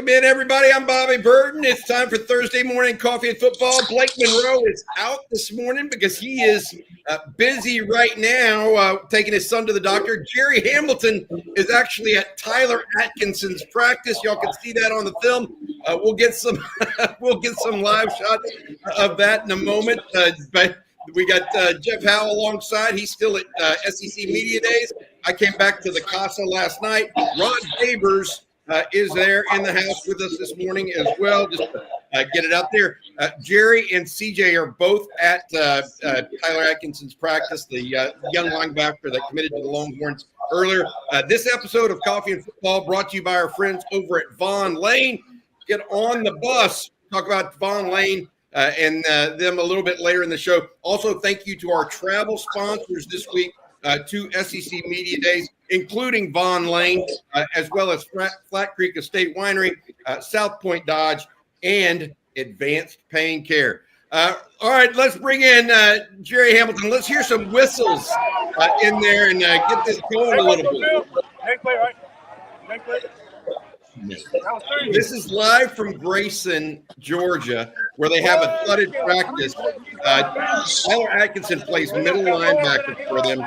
in, everybody. I'm Bobby Burton. It's time for Thursday morning coffee and football. Blake Monroe is out this morning because he is busy right now taking his son to the doctor. Jerry Hamilton is actually at Tyler Atkinson's practice. Y'all can see that on the film. We'll get some live shots of that in a moment. But we got Jeff Howe alongside. He's still at SEC Media Days. I came back to the Casa last night. Rod Babers is there in the house with us this morning as well. Just get it out there. Jerry and CJ are both at Tyler Atkinson's practice, the young linebacker that committed to the Longhorns earlier. This episode of Coffee and Football brought to you by our friends over at Vaughn Lane. Get on the bus. Talk about Vaughn Lane and them a little bit later in the show. Also, thank you to our travel sponsors this week. To SEC Media Days, including Vaughn Lane, as well as Flat Creek Estate Winery, South Point Dodge, and Advanced Pain Care. All right, let's bring in Jerry Hamilton. Let's hear some whistles in there and get this going a little bit. Next play, right? Next play. This is live from Grayson, Georgia, where they have a thudded practice. Tyler Atkinson plays middle linebacker for them.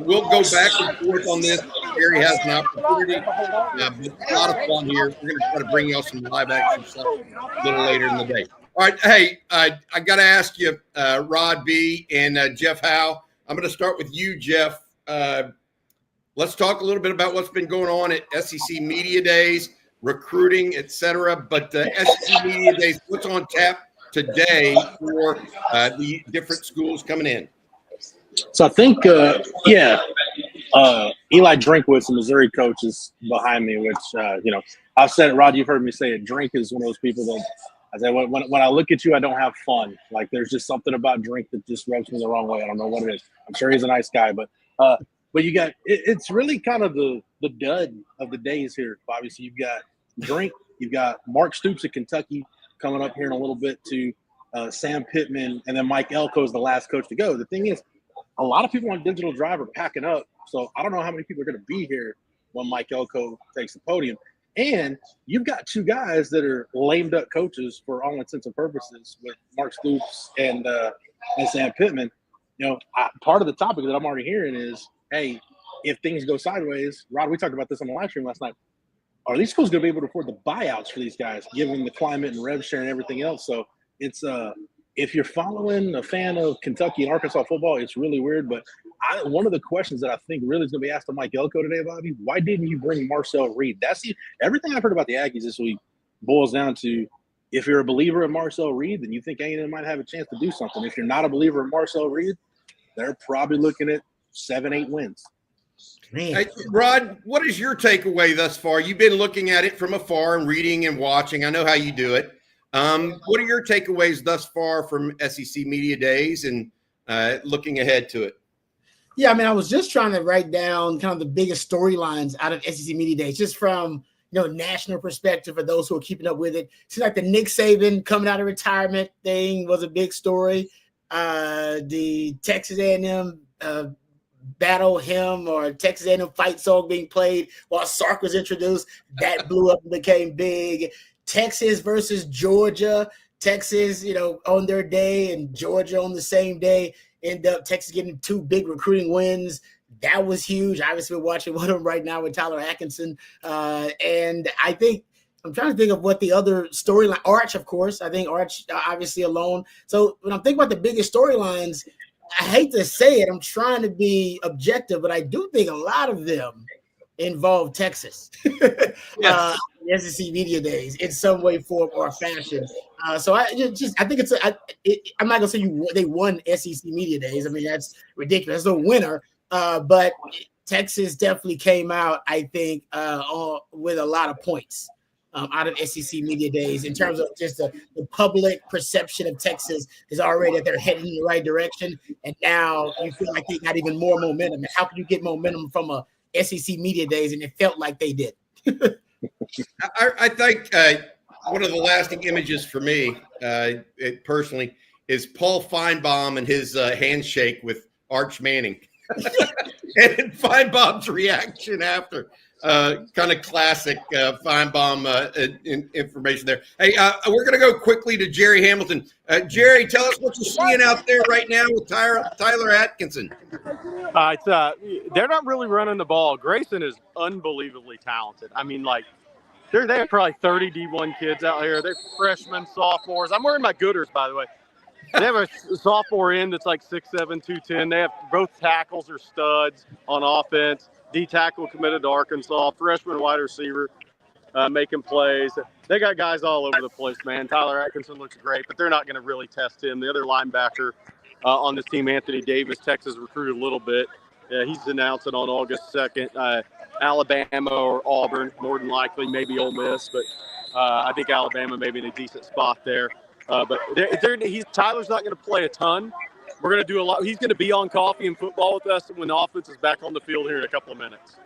We'll go back and forth on this. Jerry has an opportunity. But a lot of fun here. We're going to try to bring y'all some live action stuff a little later in the day. All right. Hey, I got to ask you, Rod B. and Jeff Howe. I'm going to start with you, Jeff. Let's talk a little bit about what's been going on at SEC Media Days, recruiting, etc. But SEC Media Days, what's on tap today for the different schools coming in? So I think, Eli Drinkwitz, the Missouri coach, is behind me, which, I've said it, Rod, you've heard me say it. Drink is one of those people that I say, when I look at you, I don't have fun. Like, there's just something about Drink that just rubs me the wrong way. I don't know what it is. I'm sure he's a nice guy, but you got it's really kind of the dud of the days here, Bobby. So you've got Drink, you've got Mark Stoops at Kentucky coming up here in a little bit to Sam Pittman, and then Mike Elko is the last coach to go. The thing is, a lot of people on Digital Drive are packing up, so I don't know how many people are going to be here when Mike Elko takes the podium. And you've got two guys that are lame duck coaches for all intents and purposes with Mark Stoops and Sam Pittman. Part of the topic that I'm already hearing is, hey, if things go sideways, Rod, we talked about this on the live stream last night. Are these schools going to be able to afford the buyouts for these guys, given the climate and rev share and everything else? So it's if you're following a fan of Kentucky and Arkansas football, it's really weird. But one of the questions that I think really is going to be asked to Mike Elko today, Bobby, why didn't you bring Marcel Reed? Everything I've heard about the Aggies this week boils down to, if you're a believer in Marcel Reed, then you think A&M might have a chance to do something. If you're not a believer in Marcel Reed, they're probably looking at 7-8 wins. Hey, Rod, what is your takeaway thus far? You've been looking at it from afar and reading and watching. I know how you do it. What are your takeaways thus far from SEC Media Days and looking ahead to it? Yeah, I was just trying to write down kind of the biggest storylines out of SEC Media Days, just from national perspective for those who are keeping up with it. Seems like the Nick Saban coming out of retirement thing was a big story. The Texas A&M battle hymn or Texas A&M fight song being played while Sark was introduced, that blew up and became big. Texas versus Georgia. Texas, on their day, and Georgia on the same day. End up Texas getting two big recruiting wins. That was huge. Obviously, we're watching one of them right now with Tyler Atkinson. And I think I'm trying to think of what the other storyline. Arch, of course. I think Arch obviously alone. So when I'm thinking about the biggest storylines, I hate to say it, I'm trying to be objective, but I do think a lot of them involve Texas. Yes. SEC Media Days in some way, form, or fashion. So I think I'm not gonna say they won SEC Media Days. That's ridiculous. There's no winner, but Texas definitely came out, I think, with a lot of points out of SEC Media Days in terms of just the public perception of Texas is already that they're heading in the right direction, and now you feel like they got even more momentum. And how can you get momentum from a SEC Media Days? And it felt like they did. I think one of the lasting images for me, personally, is Paul Feinbaum and his handshake with Arch Manning. and Feinbaum's reaction after. Kind of classic Feinbaum information there. Hey, we're going to go quickly to Jerry Hamilton. Jerry, tell us what you're seeing out there right now with Tyler Atkinson. They're not really running the ball. Grayson is unbelievably talented. I mean, like, they have probably 30 D1 kids out here. They're freshmen, sophomores. I'm wearing my Gooders, by the way. They have a sophomore end that's like 6'7", 210. They have both tackles are studs on offense. D tackle committed to Arkansas. Freshman wide receiver making plays. They got guys all over the place, man. Tyler Atkinson looks great, but they're not going to really test him. The other linebacker on this team, Anthony Davis, Texas recruited a little bit. He's announcing on August 2nd. Alabama or Auburn, more than likely, maybe Ole Miss, but I think Alabama may be in a decent spot there. But Tyler's not going to play a ton. We're going to do a lot. He's going to be on Coffee and Football with us when the offense is back on the field here in a couple of minutes.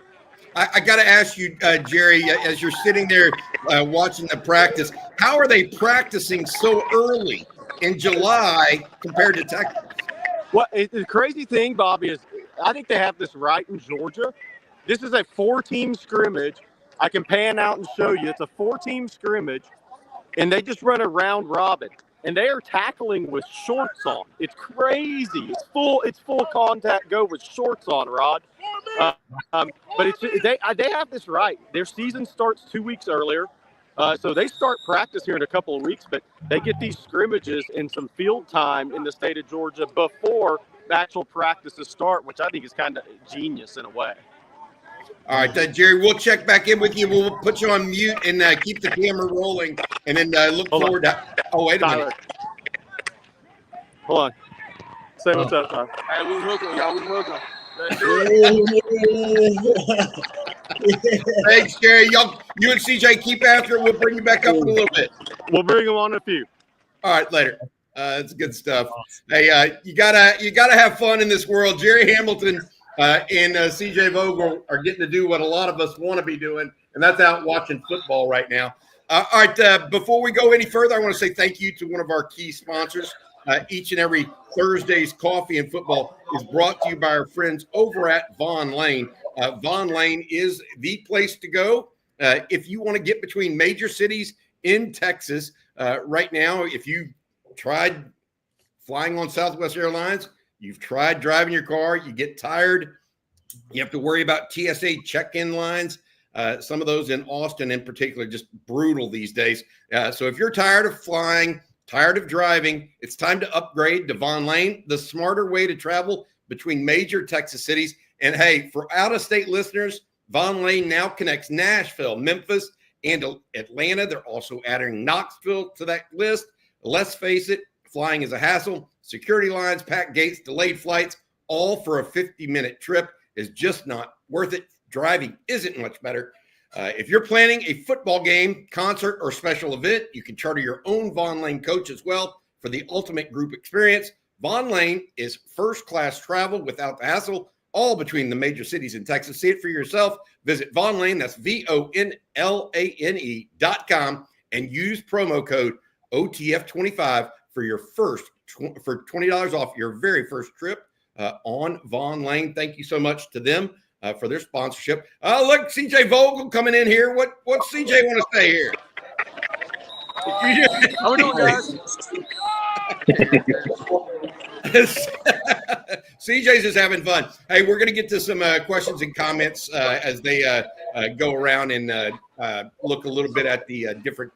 I got to ask you, Jerry, as you're sitting there watching the practice, how are they practicing so early in July compared to Texas? Well, the crazy thing, Bobby, is I think they have this right in Georgia. This is a 4-team scrimmage. I can pan out and show you. It's a 4-team scrimmage, and they just run a round robin. And they are tackling with shorts on. It's crazy. It's full contact go with shorts on, Rod. But they have this right. Their season starts 2 weeks earlier. So they start practice here in a couple of weeks, but they get these scrimmages and some field time in the state of Georgia before actual practices start, which I think is kind of genius in a way. All right, Jerry, we'll check back in with you. We'll put you on mute and keep the camera rolling, and then look forward to – oh, wait a minute. Hold on. Say what's up, Tyler. Hey, we hooking, y'all. We hooking. Thanks, Jerry. You and CJ keep after it. We'll bring you back up in a little bit. We'll bring them on in a few. All right, later. It's good stuff. Hey, you gotta have fun in this world. Jerry Hamilton and CJ Vogel are getting to do what a lot of us want to be doing, and that's out watching football right now. All right, before we go any further, I want to say thank you to one of our key sponsors. Each and every Thursday's Coffee and Football is brought to you by our friends over at Vaughn Lane. Vaughn Lane is the place to go if you want to get between major cities in Texas. Right now, if you tried flying on Southwest Airlines, you've tried driving your car, you get tired, you have to worry about TSA check-in lines. Some of those in Austin in particular, just brutal these days. So if you're tired of flying, tired of driving, it's time to upgrade to Vaughn Lane, the smarter way to travel between major Texas cities. And hey, for out-of-state listeners, Vaughn Lane now connects Nashville, Memphis, and Atlanta. They're also adding Knoxville to that list. Let's face it, flying is a hassle. Security lines, packed gates, delayed flights, all for a 50-minute trip is just not worth it. Driving isn't much better. If you're planning a football game, concert, or special event, you can charter your own Vaughn Lane coach as well for the ultimate group experience. Vaughn Lane is first-class travel without the hassle, all between the major cities in Texas. See it for yourself. Visit Vaughn Lane, that's VONLANE.com, and use promo code OTF25 for your for $20 off your very first trip on Vaughn Lane. Thank you so much to them for their sponsorship. Oh, look, CJ Vogel coming in here. What's CJ want to say here? How we doing, guys? CJ's just having fun. Hey, we're going to get to some questions and comments as they go around and look a little bit at the different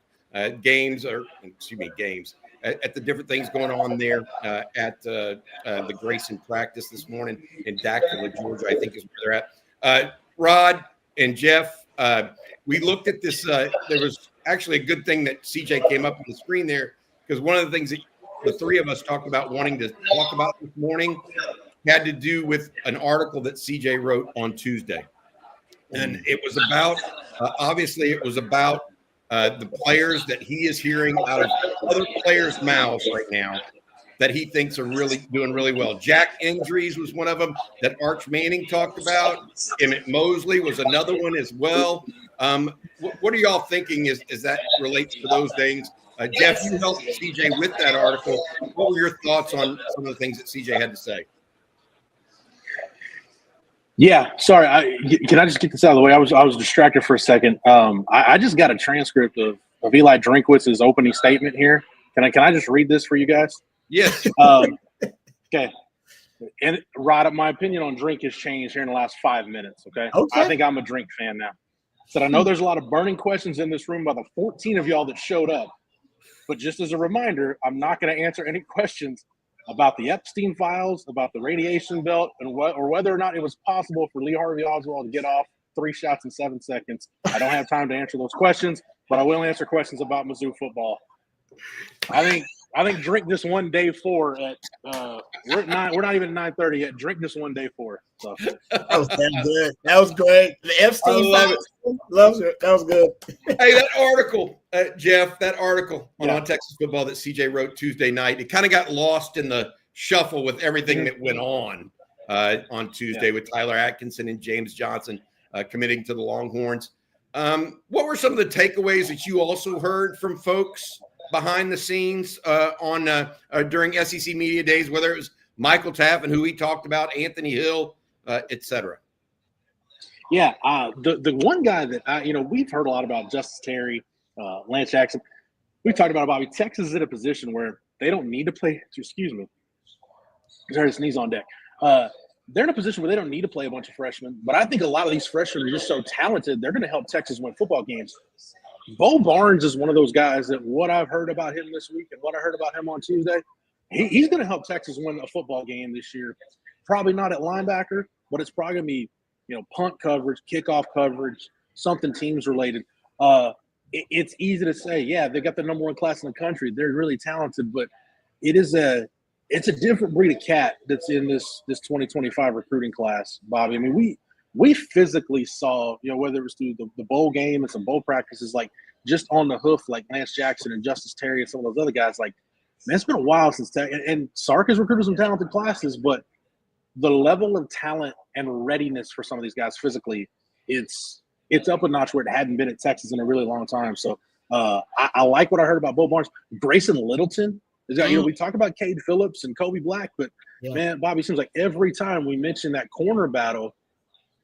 games, at the different things going on there at the Grayson practice this morning in Daxville, Georgia, I think is where they're at. Rod and Jeff, we looked at this. There was actually a good thing that CJ came up on the screen there, because one of the things that the three of us talked about wanting to talk about this morning had to do with an article that CJ wrote on Tuesday. And it was about, obviously, it was about the players that he is hearing out of other players' mouths right now that he thinks are really doing really well. Jack Injuries was one of them that Arch Manning talked about. Emmett Mosley was another one as well. What are y'all thinking as that relates to those things? Jeff, you helped CJ with that article. What were your thoughts on some of the things that CJ had to say? Yeah, sorry. Can I just get this out of the way? I was distracted for a second. I just got a transcript of Eli Drinkwitz's opening statement here. Can I just read this for you guys? Yes. Okay. And Rod, my opinion on Drink has changed here in the last 5 minutes. Okay. I think I'm a Drink fan now. Said I know there's a lot of burning questions in this room by the 14 of y'all that showed up, but just as a reminder, I'm not going to answer any questions about the Epstein files, about the radiation belt, and or whether or not it was possible for Lee Harvey Oswald to get off 3 shots in 7 seconds. I don't have time to answer those questions, but I will answer questions about Mizzou football. I think Drink this one day 4 at we're not even at 9:30 yet. Drink this one day 4. So That was damn good. That was great. The Epstein files. Loves it. That was good. Hey, that article, Jeff, on Texas football that CJ wrote Tuesday night, it kind of got lost in the shuffle with everything that went on Tuesday with Tyler Atkinson and James Johnson committing to the Longhorns. What were some of the takeaways that you also heard from folks behind the scenes during SEC Media Days, whether it was Michael Taff and who he talked about, Anthony Hill, et cetera? Yeah, the one guy that we've heard a lot about, Justice Terry, Lance Jackson. We talked about Bobby. Texas is in a position where they don't need to play. Excuse me, sorry to sneeze on deck. They're in a position where they don't need to play a bunch of freshmen, but I think a lot of these freshmen are just so talented. They're going to help Texas win football games. Bo Barnes is one of those guys that what I've heard about him this week and what I heard about him on Tuesday, he's going to help Texas win a football game this year. Probably not at linebacker, but it's probably going to be punt coverage, kickoff coverage, something teams related. It's easy to say, yeah, they got the number 1 class in the country. They're really talented, but it's a different breed of cat that's in this 2025 recruiting class, Bobby. I mean, we physically saw, whether it was through the bowl game and some bowl practices, like just on the hoof, like Lance Jackson and Justice Terry and some of those other guys, like, man, it's been a while since and Sark has recruited some talented classes, but the level of talent and readiness for some of these guys physically, it's up a notch where it hadn't been at Texas in a really long time. So I like what I heard about Bo Barnes. Grayson Littleton is that, we talk about Cade Phillips and Kobe Black, but man, Bobby, seems like every time we mention that corner battle,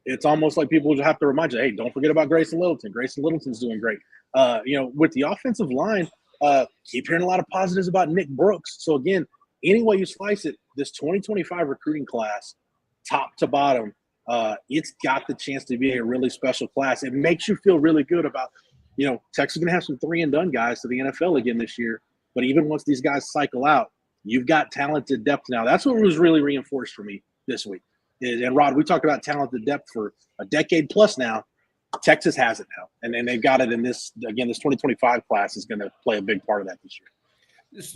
it's almost like people have to remind you, hey, don't forget about Grayson Littleton. Grayson Littleton's doing great. With the offensive line, keep hearing a lot of positives about Nick Brooks. So again, any way you slice it, this 2025 recruiting class, top to bottom, it's got the chance to be a really special class. It makes you feel really good about, Texas is going to have some 3-and-done guys to the NFL again this year. But even once these guys cycle out, you've got talented depth now. That's what was really reinforced for me this week. And Rod, we talked about talented depth for a decade plus now. Texas has it now, and then they've got it in this 2025 class is going to play a big part of that this year.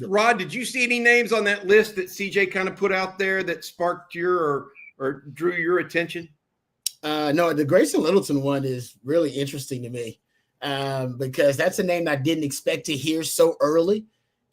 Rod, did you see any names on that list that CJ kind of put out there that sparked your or drew your attention? No, the Grayson Littleton one is really interesting to me because that's a name I didn't expect to hear so early.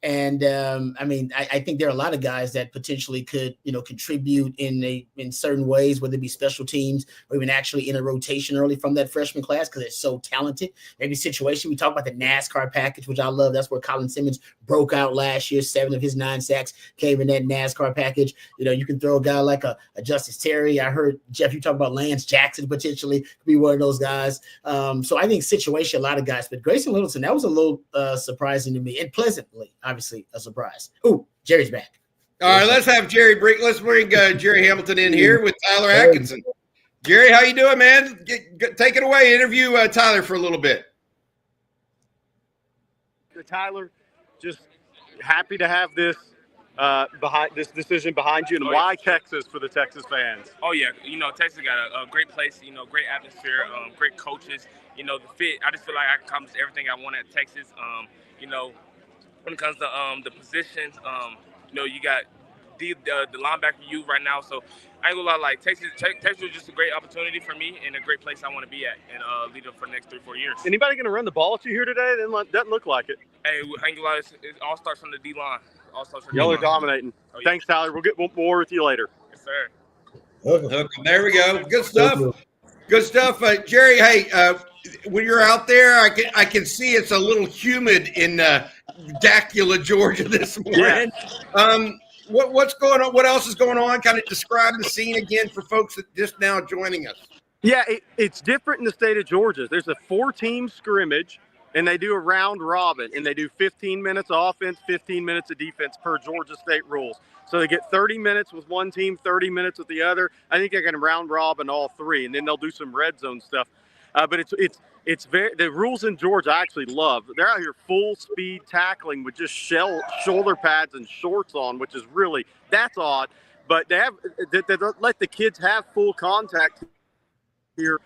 And I think there are a lot of guys that potentially could, contribute in certain ways, whether it be special teams or even actually in a rotation early from that freshman class because they're so talented. Maybe situation. We talk about the NASCAR package, which I love. That's where Colin Simmons broke out last year. 7 of his 9 sacks came in that NASCAR package. You can throw a guy like a Justice Terry. I heard, Jeff, you talk about Lance Jackson potentially could be one of those guys. So I think situation, a lot of guys. But Grayson Littleton, that was a little surprising to me and pleasantly, obviously a surprise. Oh, Jerry's back. All right, let's have Jerry bring. Let's bring Jerry Hamilton in here with Tyler Atkinson. Jerry, how you doing, man? Take it away. Interview Tyler for a little bit. Tyler, just happy to have this decision behind you, and why Texas for the Texas fans? Oh yeah, Texas got a great place. Great atmosphere, great coaches. The fit. I just feel like I accomplished everything I wanted at Texas. When it comes to the positions, you got the linebacker youth right now. So I ain't gonna lie, like Texas was just a great opportunity for me and a great place I want to be at and lead up for the next 3-4 years. Anybody gonna run the ball at you here today? Doesn't look like it. Hey, I ain't gonna lie, it all starts from the D line. Y'all are dominating. Oh, yeah. Thanks, Tyler. We'll get more with you later. Yes, sir. Okay, there we go. Good stuff. Good stuff, Jerry. Hey, when you're out there, I can see it's a little humid in Dacula, Georgia this morning. Yeah. what's going on? What else is going on? Kind of describe the scene again for folks that just now joining us. Yeah, it's different in the state of Georgia. There's a 4-team scrimmage, and they do a round robin, and they do 15 minutes of offense, 15 minutes of defense per Georgia State rules. So they get 30 minutes with one team, 30 minutes with the other. I think they can round robin all three, and then they'll do some red zone stuff. But it's very, the rules in Georgia I actually love. They're out here full speed tackling with just shoulder pads and shorts on, which is really, that's odd. But they let the kids have full contact here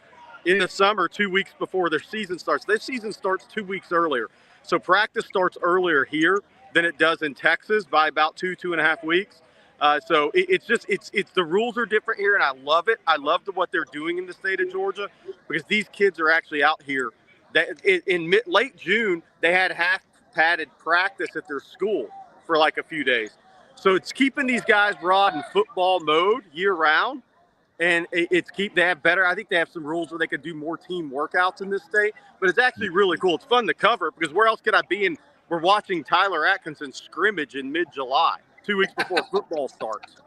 in the summer 2 weeks before their season starts. Their season starts 2 weeks earlier. So practice starts earlier here than it does in Texas by about 2.5 weeks. So it's the rules are different here, and I love it. I love what they're doing in the state of Georgia because these kids are actually out here. In late June, they had half padded practice at their school for like a few days. So it's keeping these guys broad in football mode year round. And they have better. I think they have some rules where they can do more team workouts in this state. But it's actually really cool. It's fun to cover because where else could I be? We're watching Tyler Atkinson scrimmage in mid-July, 2 weeks before football starts.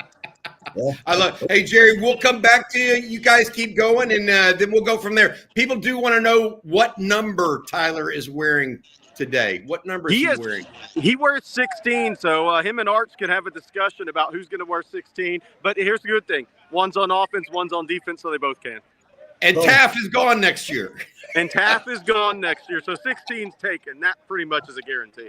Yeah. I love. Hey Jerry, we'll come back to you. You guys keep going, and then we'll go from there. People do want to know what number Tyler is wearing today. What number is he wearing? He wears 16, so him and Arch can have a discussion about who's going to wear 16. But here's the good thing. One's on offense, one's on defense, so they both can. And Taft is gone next year. And Taft is gone next year, so 16's taken. That pretty much is a guarantee.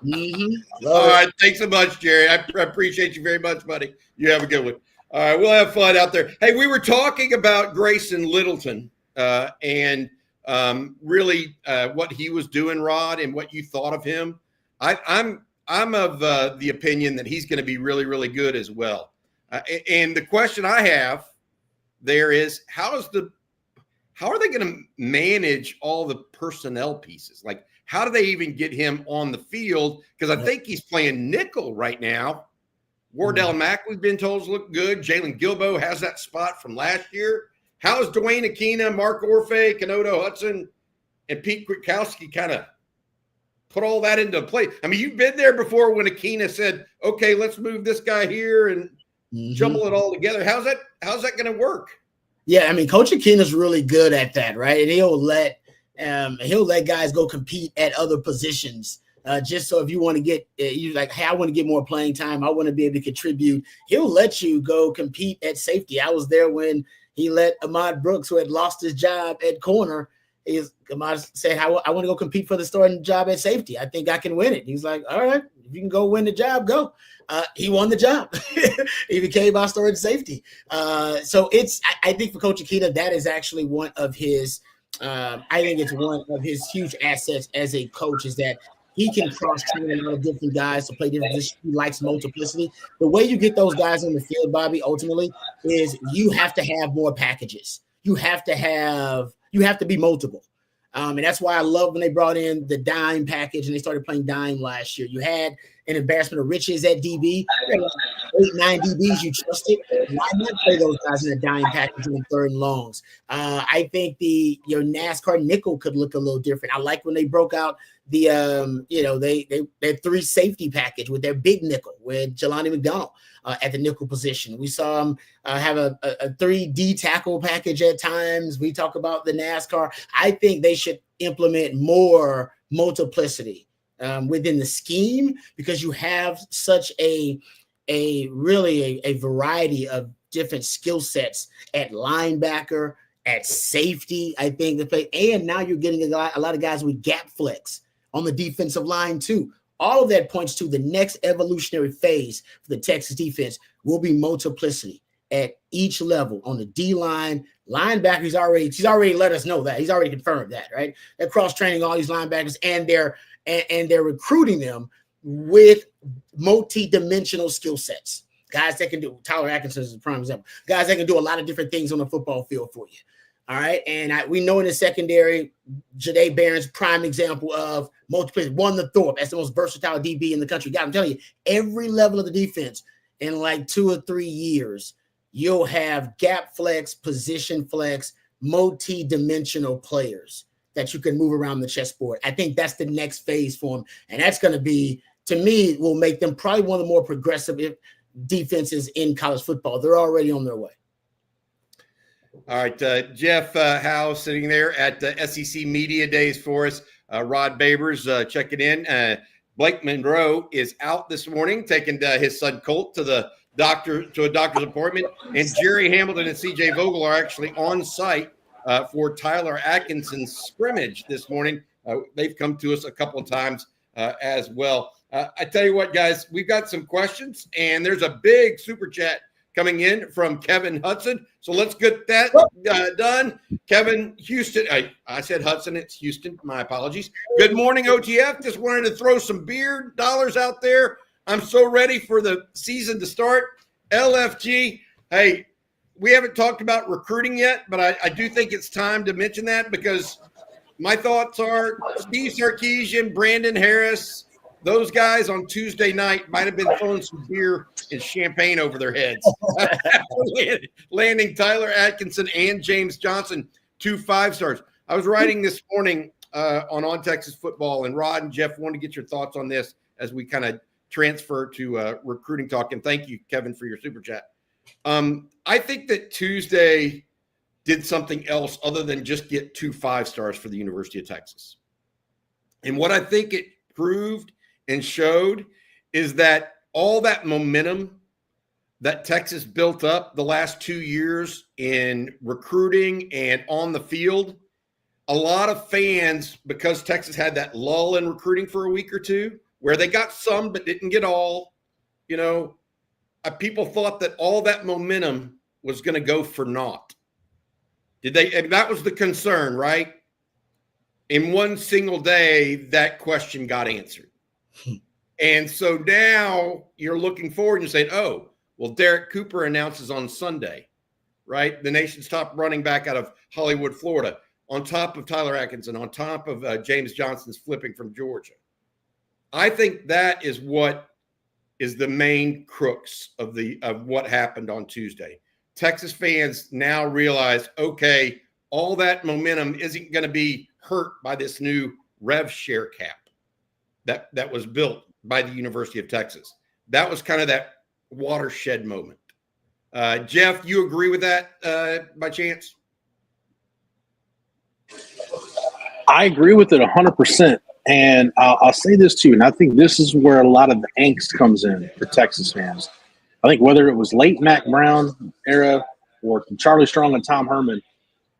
Mm-hmm. All right, thanks so much, Jerry. I appreciate you very much, buddy. You have a good one. All right, we'll have fun out there. Hey, we were talking about Grayson Littleton and really what he was doing, Rod, and what you thought of him. I'm of the opinion that he's going to be really, really good as well. And the question I have there is, how are they going to manage all the personnel pieces? Like, how do they even get him on the field? Because I think he's playing nickel right now. Wardell Mack, we've been told, look good. Jalen Gilbo has that spot from last year. How is Dwayne Aquina, Mark Orfe, Kenodo Hudson, and Pete Kwiatkowski kind of put all that into play? I mean, you've been there before when Aquina said, okay, let's move this guy here and jumble it all together. How's that going to work? Yeah, I mean, Coach Aquina's really good at that, right? And he'll let guys go compete at other positions. Just so if you want to get you like, hey, I want to get more playing time, I want to be able to contribute. He'll let you go compete at safety. I was there when he let Ahmad Brooks, who had lost his job at corner, Ahmad said, I want to go compete for the starting job at safety. I think I can win it. He's like, all right, if you can go win the job, go. He won the job. He became our starting safety. So I think for Coach Aquina, that is actually one of his I think it's one of his huge assets as a coach is that he can cross-train a lot of different guys to play different positions. He likes multiplicity. The way you get those guys on the field, Bobby, ultimately, is you have to have more packages. You have to be multiple. And that's why I love when they brought in the dime package and they started playing dime last year. You had an embarrassment of riches at DB. 8-9 DBs you trusted. Why not play those guys in a dime package in third and longs? I think your NASCAR nickel could look a little different. I like when they broke out the their 3 safety package with their big nickel with Jelani McDonald at the nickel position. We saw them have a 3D tackle package at times. We talk about the NASCAR. I think they should implement more multiplicity within the scheme because you have such a variety of different skill sets at linebacker, at safety. I think the play, and now you're getting a lot of guys with gap flex on the defensive line too. All of that points to the next evolutionary phase for the Texas defense will be multiplicity at each level on the D line, linebacker. He's already let us know that. He's already confirmed that, right? They're cross-training all these linebackers and they're recruiting them with multi-dimensional skill sets. Guys that can do, Tyler Atkinson is a prime example. Guys that can do a lot of different things on the football field for you. All right. And we know in the secondary, Jahdae Barron's prime example of multiple, won the Thorpe as the most versatile DB in the country. God, I'm telling you, every level of the defense in like 2 or 3 years, you'll have gap flex, position flex, multi-dimensional players that you can move around the chessboard. I think that's the next phase for them. And that's going to be, to me, will make them probably one of the more progressive, defenses in college football. They're already on their way. All right, Jeff Howe sitting there at the SEC Media Days for us. Rod Babers checking in. Blake Monroe is out this morning, taking his son Colt to a doctor's appointment. And Jerry Hamilton and CJ Vogel are actually on site for Tyler Atkinson's scrimmage this morning. They've come to us a couple of times as well. I tell you what, guys, we've got some questions, and there's a big super chat coming in from Kevin Hudson. So let's get that done. Kevin Houston. I said Hudson. It's Houston. My apologies. Good morning, OTF. Just wanted to throw some beer dollars out there. I'm so ready for the season to start. LFG. Hey, we haven't talked about recruiting yet, but I do think it's time to mention that because my thoughts are Steve Sarkisian, Brandon Harris, those guys on Tuesday night might have been throwing some beer and champagne over their heads. Landing Tyler Atkinson and James Johnson, 2 5-stars. I was writing this morning on Texas Football, and Rod and Jeff wanted to get your thoughts on this as we kind of transfer to recruiting talk. And thank you, Kevin, for your super chat. I think that Tuesday did something else other than just get 2 5-stars for the University of Texas. And what I think it proved and showed is that all that momentum that Texas built up the last 2 years in recruiting and on the field, a lot of fans, because Texas had that lull in recruiting for a week or two, where they got some but didn't get all, people thought that all that momentum was going to go for naught. And that was the concern, right? In one single day, that question got answered. And so now you're looking forward and you're saying, oh, well, Derek Cooper announces on Sunday, right? The nation's top running back out of Hollywood, Florida, on top of Tyler Atkinson, on top of James Johnson's flipping from Georgia. I think that is what is the main crux of what happened on Tuesday. Texas fans now realize, okay, all that momentum isn't going to be hurt by this new rev share cap that was built by the University of Texas. That was kind of that watershed moment. Jeff, you agree with that by chance? I agree with it 100%. And I'll say this too, and I think this is where a lot of the angst comes in for Texas fans. I think whether it was late Mac Brown era or Charlie Strong and Tom Herman,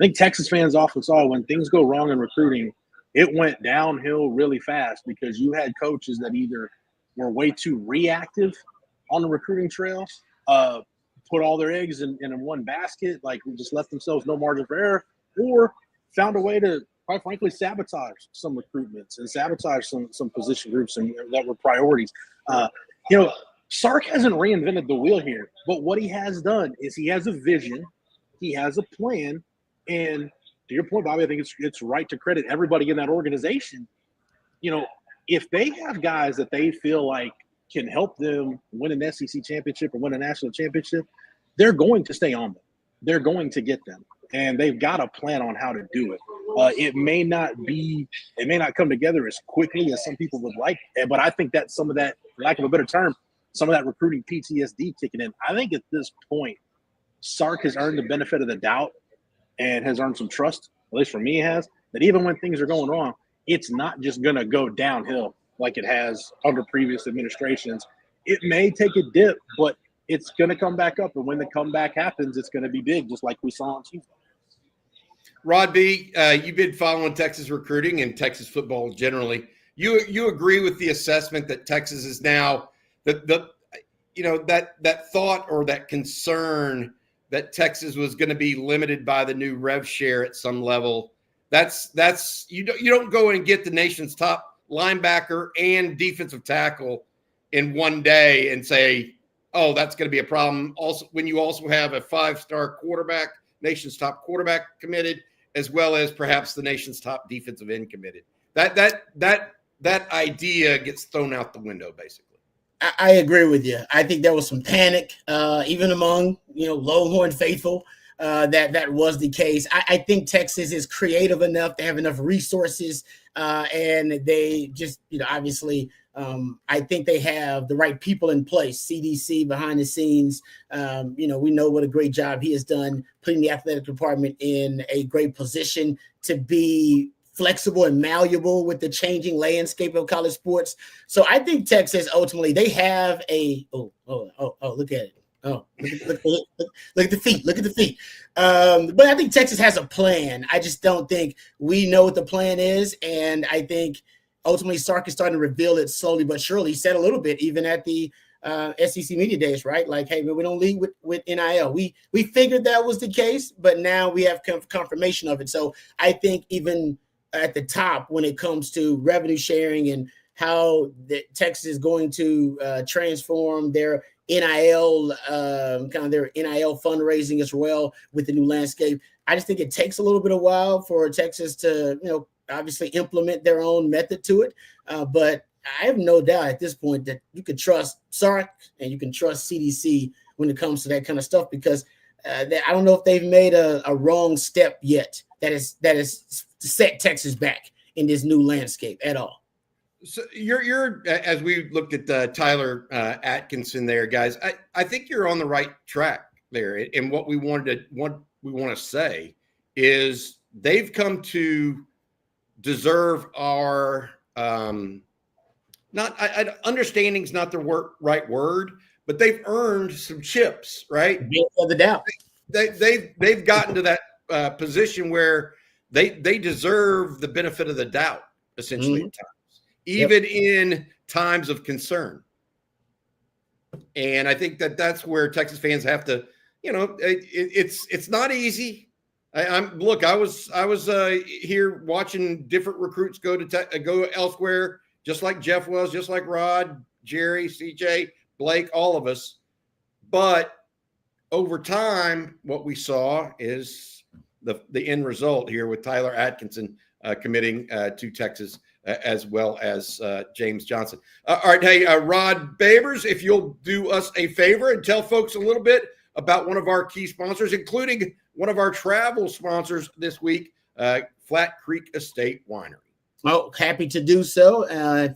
I think Texas fans often saw when things go wrong in recruiting, it went downhill really fast because you had coaches that either were way too reactive on the recruiting trail, put all their eggs in one basket, like just left themselves no margin for error, or found a way to, quite frankly, sabotage some recruitments and sabotage some position groups and that were priorities. Sark hasn't reinvented the wheel here, but what he has done is he has a vision, he has a plan, and to your point, Bobby, I think it's right to credit everybody in that organization. If they have guys that they feel like can help them win an SEC championship or win a national championship, they're going to stay on them. They're going to get them, and they've got a plan on how to do it. It may not come together as quickly as some people would like, but I think that some of that, for lack of a better term, some of that recruiting PTSD kicking in. I think at this point, Sark has earned the benefit of the doubt and has earned some trust, at least for me, he has, that even when things are going wrong, it's not just going to go downhill like it has under previous administrations. It may take a dip, but it's going to come back up. And when the comeback happens, it's going to be big, just like we saw on Tuesday. Rod B., you've been following Texas recruiting and Texas football generally. You agree with the assessment that Texas is now that thought or that concern that Texas was going to be limited by the new rev share at some level. That's you don't go and get the nation's top linebacker and defensive tackle in one day and say, oh, that's going to be a problem. Also, when you also have a 5-star quarterback, nation's top quarterback committed, as well as perhaps the nation's top defensive end committed. That idea gets thrown out the window, basically. I agree with you. I think there was some panic, even among Longhorn faithful, that was the case. I think Texas is creative enough to have enough resources, and they just obviously I think they have the right people in place. CDC behind the scenes. We know what a great job he has done putting the athletic department in a great position to be flexible and malleable with the changing landscape of college sports. So I think Texas ultimately they have a look at it. Oh, look at the feet. Look at the feet. But I think Texas has a plan. I just don't think we know what the plan is. And I think ultimately Sark is starting to reveal it slowly but surely. He said a little bit even at the SEC Media Days, right? Like, hey, we don't lead with NIL. We figured that was the case, but now we have confirmation of it. So I think even at the top when it comes to revenue sharing and how Texas is going to transform their NIL, kind of their NIL fundraising as well with the new landscape. I just think it takes a little bit of while for Texas to, obviously implement their own method to it. But I have no doubt at this point that you can trust Sark and you can trust CDC when it comes to that kind of stuff, because I don't know if they've made a wrong step yet that is set Texas back in this new landscape at all. So you're as we looked at Tyler Atkinson there, guys, I think you're on the right track there. And what we want to say is they've come to deserve our understanding's not the right word, but they've earned some chips, right? Without the doubt. They've gotten to that position where they deserve the benefit of the doubt, essentially, at times, even in times of concern. And I think that's where Texas fans have to, it's not easy. I was here watching different recruits go elsewhere, just like Jeff was, just like Rod, Jerry, CJ, Blake, all of us. But over time, what we saw is the end result here with Tyler Atkinson committing to Texas, as well as James Johnson. All right, hey, Rod Babers, if you'll do us a favor and tell folks a little bit about one of our key sponsors, including one of our travel sponsors this week, Flat Creek Estate Winery. Well, happy to do so.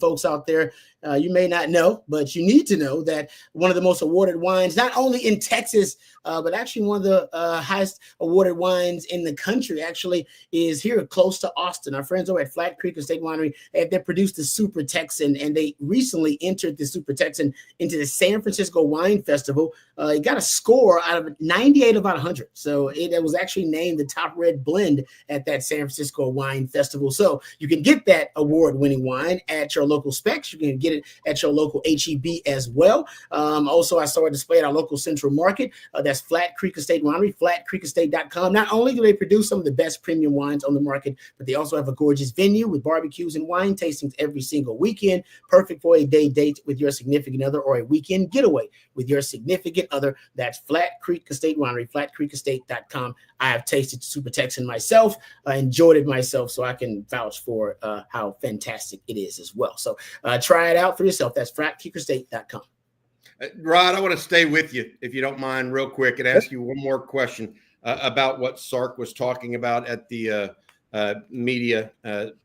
Folks out there, you may not know, but you need to know that one of the most awarded wines, not only in Texas, but actually one of the highest awarded wines in the country, actually is here close to Austin. Our friends over at Flat Creek Estate Winery, they produced the Super Texan, and they recently entered the Super Texan into the San Francisco Wine Festival. It got a score out of 98 out of 100. So it was actually named the top red blend at that San Francisco Wine Festival. So you can get that award-winning wine at your local Specs. You can get it at your local HEB as well. Also, I saw a display at our local Central Market. That's Flat Creek Estate Winery, flatcreekestate.com. Not only do they produce some of the best premium wines on the market, but they also have a gorgeous venue with barbecues and wine tastings every single weekend. Perfect for a day date with your significant other or a weekend getaway with your significant other. That's Flat Creek Estate Winery, flatcreekestate.com. I have tasted Super Texan myself. I enjoyed it myself, so I can vouch for how fantastic it is as well. So try it out for yourself. That's flatcreekestate.com. Rod, I want to stay with you, if you don't mind, real quick, and ask you one more question about what Sark was talking about at the media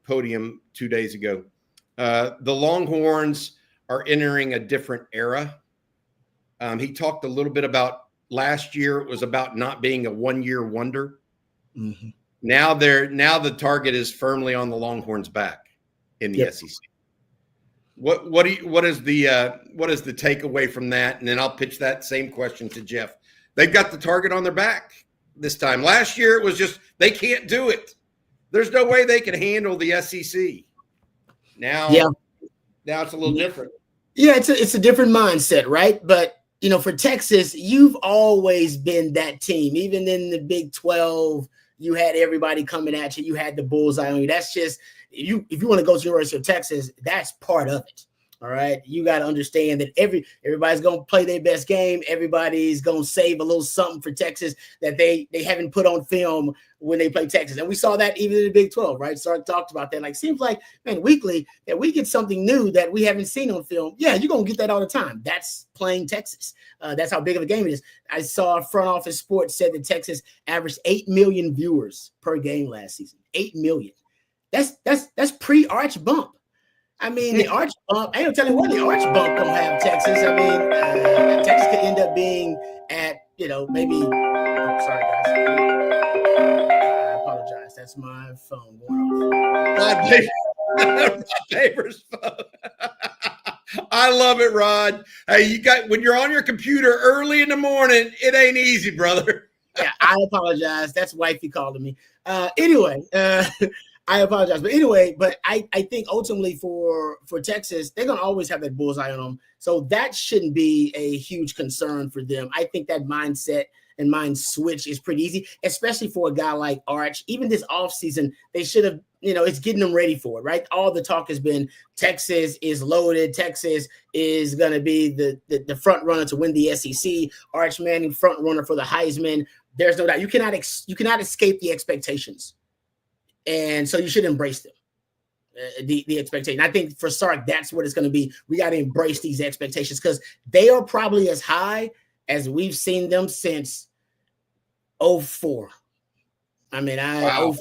podium 2 days ago. The Longhorns are entering a different era. He talked a little bit about last year. It was about not being a one-year wonder. Mm-hmm. Now the target is firmly on the Longhorns' back in the SEC. What is the takeaway from that? And then I'll pitch that same question to Jeff. They've got the target on their back this time. Last year it was just they can't do it. There's no way they can handle the SEC. Now it's a little different. Yeah, it's a different mindset, right? But for Texas, you've always been that team. Even in the Big 12, you had everybody coming at you. You had the bullseye on you. That's just if you want to go to the University of Texas, that's part of it. All right. You got to understand that everybody's going to play their best game. Everybody's going to save a little something for Texas that they haven't put on film when they play Texas. And we saw that even in the Big 12, right? Sark talked about that. Like, seems like, man, weekly that we get something new that we haven't seen on film. Yeah, you're going to get that all the time. That's playing Texas. That's how big of a game it is. I saw Front Office Sports said that Texas averaged 8 million viewers per game last season. 8 million. That's pre-Arch bump. I mean, the arch bump, I ain't telling you what the arch bump gonna have Texas. I mean, Texas could end up being at, maybe. Oh, sorry, guys. I apologize. That's my phone going off. My neighbor's phone. I love it, Rod. Hey, when you're on your computer early in the morning, it ain't easy, brother. Yeah, I apologize. That's wifey calling me. Anyway, I apologize. But anyway, I think ultimately for Texas, they're going to always have that bullseye on them. So that shouldn't be a huge concern for them. I think that mindset and mind switch is pretty easy, especially for a guy like Arch. Even this offseason, they should have, it's getting them ready for it, right? All the talk has been Texas is loaded. Texas is going to be the front runner to win the SEC. Arch Manning, front runner for the Heisman. There's no doubt. You cannot escape the expectations. And so you should embrace them, the expectation. I think for Sark, that's what it's going to be. We got to embrace these expectations because they are probably as high as we've seen them since 2004. I mean, Wow.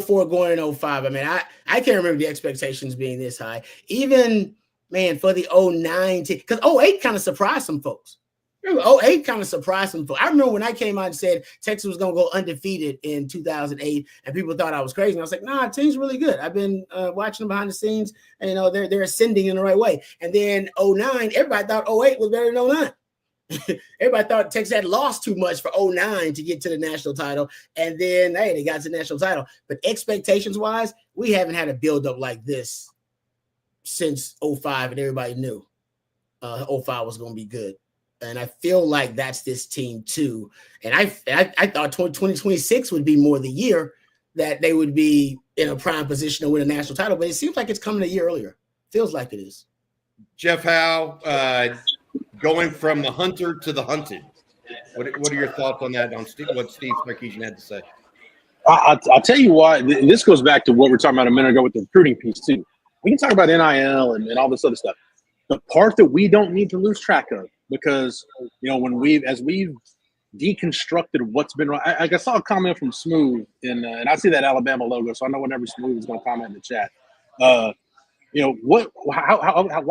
04 going in 05. I mean, I can't remember the expectations being this high. Even, man, for the 09 because 08 kind of surprised some folks. 08 kind of surprised some folks. I remember when I came out and said Texas was going to go undefeated in 2008, and people thought I was crazy. And I was like, nah, the team's really good. I've been watching them behind the scenes, and they're ascending in the right way. And then 09, everybody thought 08 was better than 09. Everybody thought Texas had lost too much for 09 to get to the national title. And then, hey, they got to the national title. But expectations-wise, we haven't had a build-up like this since 05, and everybody knew 05 was going to be good. And I feel like that's this team too. And I thought 2026 would be more the year that they would be in a prime position to win a national title. But it seems like it's coming a year earlier. Feels like it is. Jeff Howe, going from the hunter to the hunted. What are your thoughts on that? On what Steve Sarkisian had to say? I'll tell you why. This goes back to what we were talking about a minute ago with the recruiting piece too. We can talk about NIL and all this other stuff. The part that we don't need to lose track of, because as we've deconstructed what's been wrong. I saw a comment from Smooth and I see that Alabama logo, so I know whenever Smooth is going to comment in the chat. Why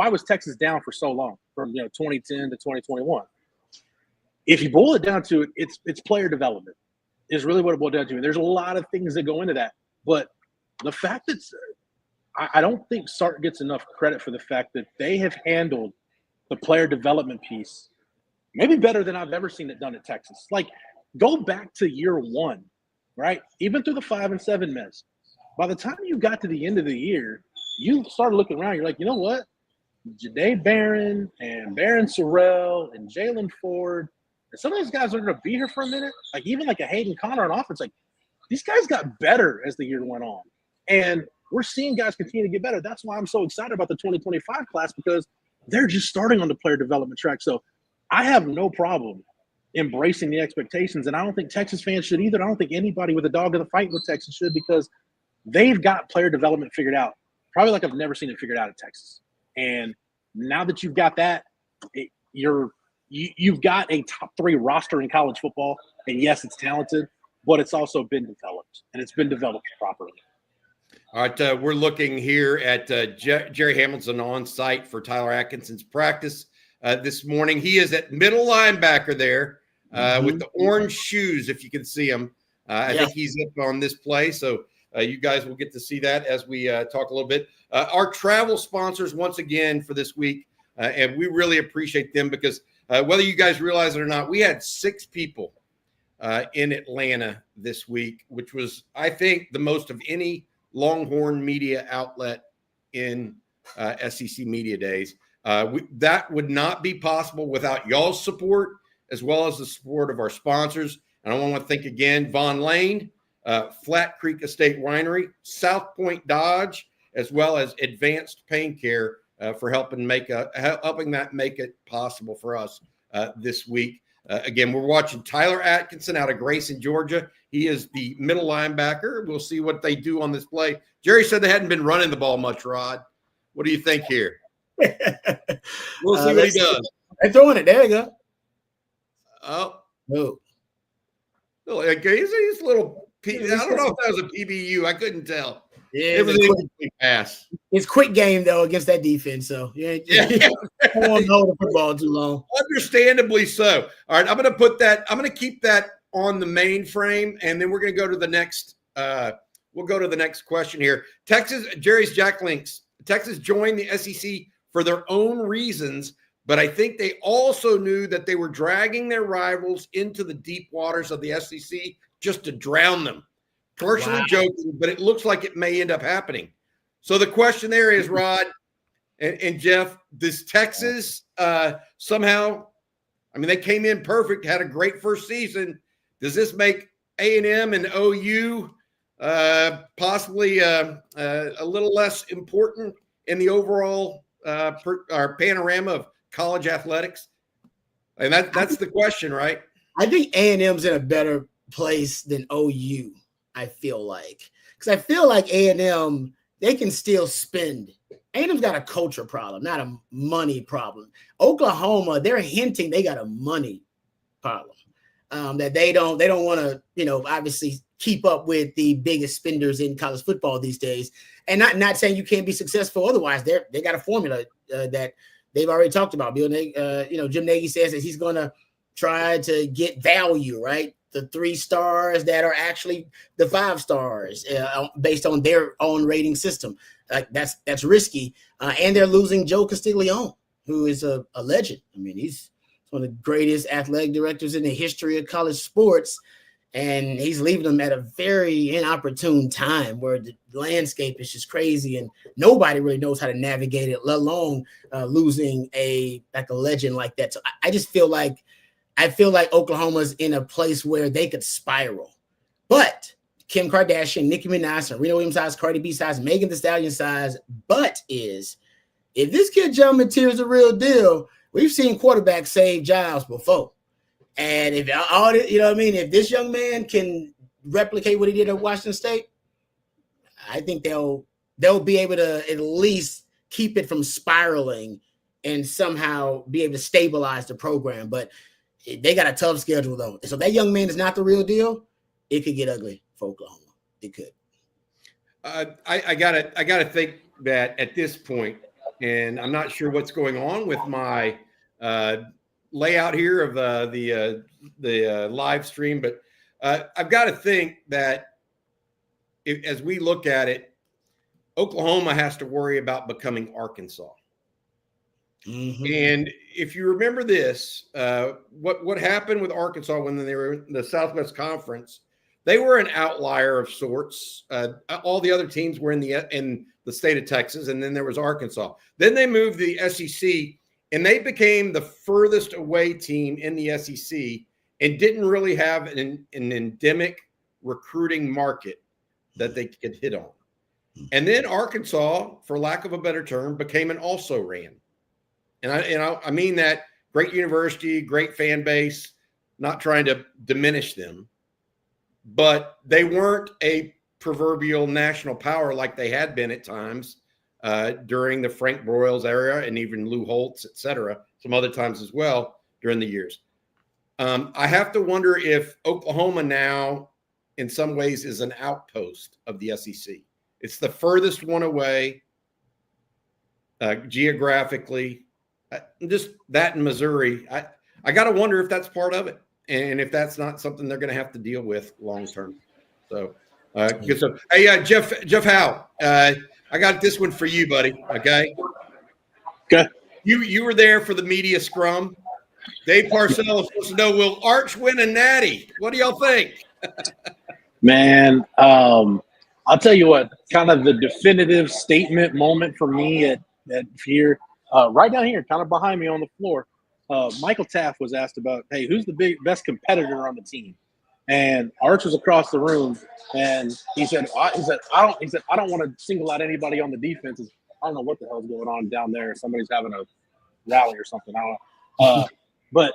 was Texas down for so long from 2010 to 2021? If you boil it down to it, it's player development is really what it boiled down to. And there's a lot of things that go into that, but the fact that I don't think Sark gets enough credit for the fact that they have handled the player development piece maybe better than I've ever seen it done at Texas. Like, go back to year one, right? Even through the 5-7 mess. By the time you got to the end of the year, you started looking around. You're like, you know what? Janae Barron and Barron Sorrell and Jalen Ford, and some of those guys are going to be here for a minute. Like, even like a Hayden Connor on offense. Like, these guys got better as the year went on. And we're seeing guys continue to get better. That's why I'm so excited about the 2025 class, because they're just starting on the player development track. So I have no problem embracing the expectations, and I don't think Texas fans should either. I don't think anybody with a dog in the fight with Texas should, because they've got player development figured out, probably like I've never seen it figured out at Texas. And now that you've got that, you've got a top 3 roster in college football. And yes, it's talented, but it's also been developed, and it's been developed properly. All right, we're looking here at Jerry Hamilton on site for Tyler Atkinson's practice this morning. He is at middle linebacker there with the orange shoes, if you can see him. I think he's up on this play, so you guys will get to see that as we talk a little bit. Our travel sponsors, once again, for this week, and we really appreciate them, because whether you guys realize it or not, we had 6 people in Atlanta this week, which was, I think, the most of any Longhorn media outlet in SEC Media Days. That would not be possible without y'all's support, as well as the support of our sponsors. And I want to thank again Von Lane, Flat Creek Estate Winery, South Point Dodge, as well as Advanced Pain Care for helping that make it possible for us this week. Again, we're watching Tyler Atkinson out of Grayson, Georgia. He is the middle linebacker. We'll see what they do on this play. Jerry said they hadn't been running the ball much, Rod. What do you think here? We'll see what he does. They're throwing it. There you go. Oh. No. He's a little – I don't know if that was a PBU. I couldn't tell. It was an incomplete pass. It's quick game though against that defense. So yeah, won't hold the football too long. Understandably so. All right, I'm going to keep that on the mainframe, and then we're going to go to the next. We'll go to the next question here. Jerry's Jack Links. Texas joined the SEC for their own reasons, but I think they also knew that they were dragging their rivals into the deep waters of the SEC just to drown them. Partially joking, but it looks like it may end up happening. So the question there is, Rod and Jeff, does Texas somehow, I mean, they came in perfect, had a great first season. Does this make A&M and OU possibly a little less important in the overall panorama of college athletics? And that's the question, right? I think A&M's in a better place than OU. I feel like, because I feel like A&M, they can still spend. A&M's got a culture problem, not a money problem. Oklahoma, they're hinting they got a money problem, that they don't want to, obviously keep up with the biggest spenders in college football these days. And not saying you can't be successful otherwise. They got a formula that they've already talked about. Jim Nagy says that he's going to try to get value, right? The 3 stars that are actually the 5 stars based on their own rating system. That's risky. And they're losing Joe Castiglione, who is a legend. I mean, he's one of the greatest athletic directors in the history of college sports. And he's leaving them at a very inopportune time where the landscape is just crazy and nobody really knows how to navigate it, let alone losing a legend like that. So I just feel like Oklahoma's in a place where they could spiral. But Kim Kardashian, Nicki Minaj, Serena Williams size, Cardi B size, Megan Thee Stallion size, but if this kid John Mateer is a real deal, we've seen quarterbacks save jobs before. And if all if this young man can replicate what he did at Washington State, I think they'll be able to at least keep it from spiraling and somehow be able to stabilize the program. But they got a tough schedule though. So that young man is not the real deal. It could get ugly for Oklahoma. It could. I gotta think that at this point, and I'm not sure what's going on with my layout here of the live stream, but I've got to think that as we look at it, Oklahoma has to worry about becoming Arkansas. Mm-hmm. And if you remember this, what happened with Arkansas when they were in the Southwest Conference, they were an outlier of sorts. All the other teams were in the state of Texas, and then there was Arkansas. Then they moved to the SEC, and they became the furthest away team in the SEC and didn't really have an endemic recruiting market that they could hit on. And then Arkansas, for lack of a better term, became an also-ran. And I mean that, great university, great fan base, not trying to diminish them, but they weren't a proverbial national power like they had been at times during the Frank Broyles era and even Lou Holtz, et cetera, some other times as well during the years. I have to wonder if Oklahoma now, in some ways, is an outpost of the SEC. It's the furthest one away geographically. Just that in Missouri, I got to wonder if that's part of it, and if that's not something they're going to have to deal with long term. So, good stuff. Hey, Jeff Howe, I got this one for you, buddy. Okay. You were there for the media scrum. Dave Parcells is supposed to know, will Arch win a natty? What do y'all think? Man, I'll tell you what. Kind of the definitive statement moment for me at here. Right down here, kind of behind me on the floor, Michael Taft was asked about, hey, who's the best competitor on the team? And Arch was across the room, and he said, I don't want to single out anybody on the defense. I don't know what the hell's going on down there. Somebody's having a rally or something. I don't know. But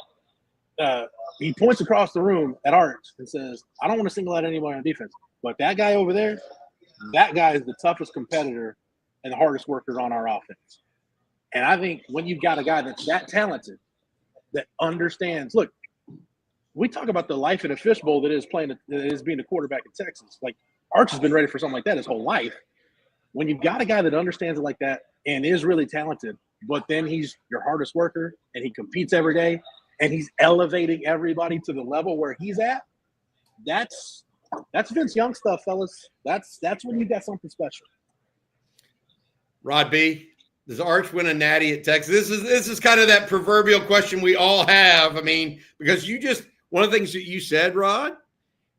he points across the room at Arch and says, I don't want to single out anybody on defense, but that guy over there, that guy is the toughest competitor and the hardest worker on our offense. And I think when you've got a guy that's that talented, that understands, look, we talk about the life in a fishbowl that is being a quarterback in Texas. Like, Arch has been ready for something like that his whole life. when you've got a guy that understands it like that and is really talented, but then he's your hardest worker and he competes every day and he's elevating everybody to the level where he's at, that's Vince Young stuff, fellas. That's when you got something special. Rod B, does Arch win a natty at Texas? This is kind of that proverbial question we all have. I mean, because one of the things that you said, Rod,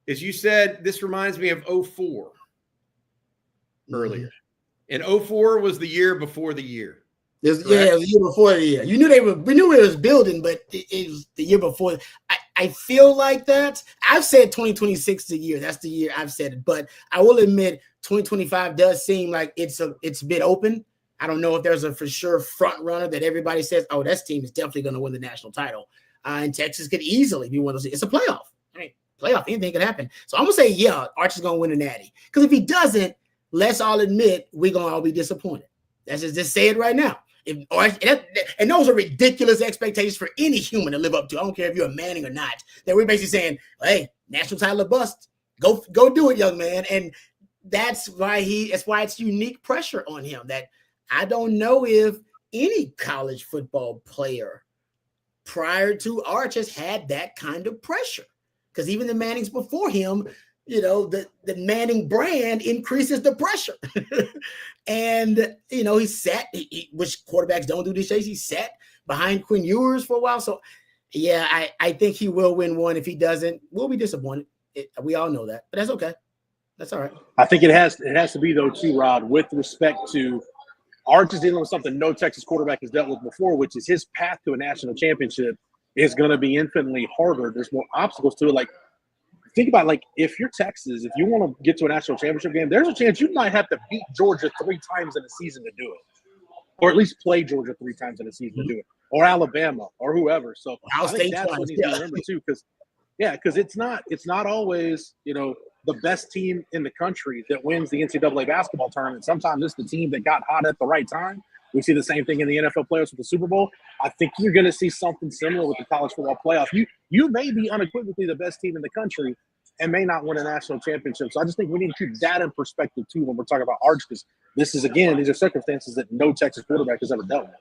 is you said this reminds me of 04 earlier. And 04 was the year before the year. It was the year before the year. We knew it was building, but it was the year before. I feel like that. I've said 2026 is the year. That's the year I've said it. But I will admit 2025 does seem like it's a bit open. I don't know if there's a for sure front runner that everybody says, oh, that team is definitely going to win the national title. And Texas could easily be one of those. It's a playoff. I mean, playoff, anything can happen. So I'm going to say, yeah, Arch is going to win the natty. Because if he doesn't, let's all admit we're going to all be disappointed. Let's just say it right now. And those are ridiculous expectations for any human to live up to. I don't care if you're a Manning or not. That we're basically saying, hey, national title or bust. Go do it, young man. And that's why it's unique pressure on him that I don't know if any college football player prior to Arch has had that kind of pressure. Because even the Mannings before him, the Manning brand increases the pressure. And, he sat, which quarterbacks don't do these days. He sat behind Quinn Ewers for a while. So, yeah, I think he will win one. If he doesn't, we'll be disappointed. We all know that. But that's okay. That's all right. I think it has to be, though, too, Rod, with respect to Arch is dealing with something no Texas quarterback has dealt with before, which is his path to a national championship is going to be infinitely harder. There's more obstacles to it. Like, think about, if you're Texas, if you want to get to a national championship game, there's a chance you might have to beat Georgia 3 times in a season to do it, or at least play Georgia 3 times in a season to do it, or Alabama, or whoever. So I think that's what needs to be remembered too, because it's not always the best team in the country that wins the NCAA basketball tournament. Sometimes it's the team that got hot at the right time. We see the same thing in the NFL playoffs with the Super Bowl. I think you're going to see something similar with the college football playoff. You may be unequivocally the best team in the country and may not win a national championship. So I just think we need to keep that in perspective too when we're talking about Arch, because these are circumstances that no Texas quarterback has ever dealt with.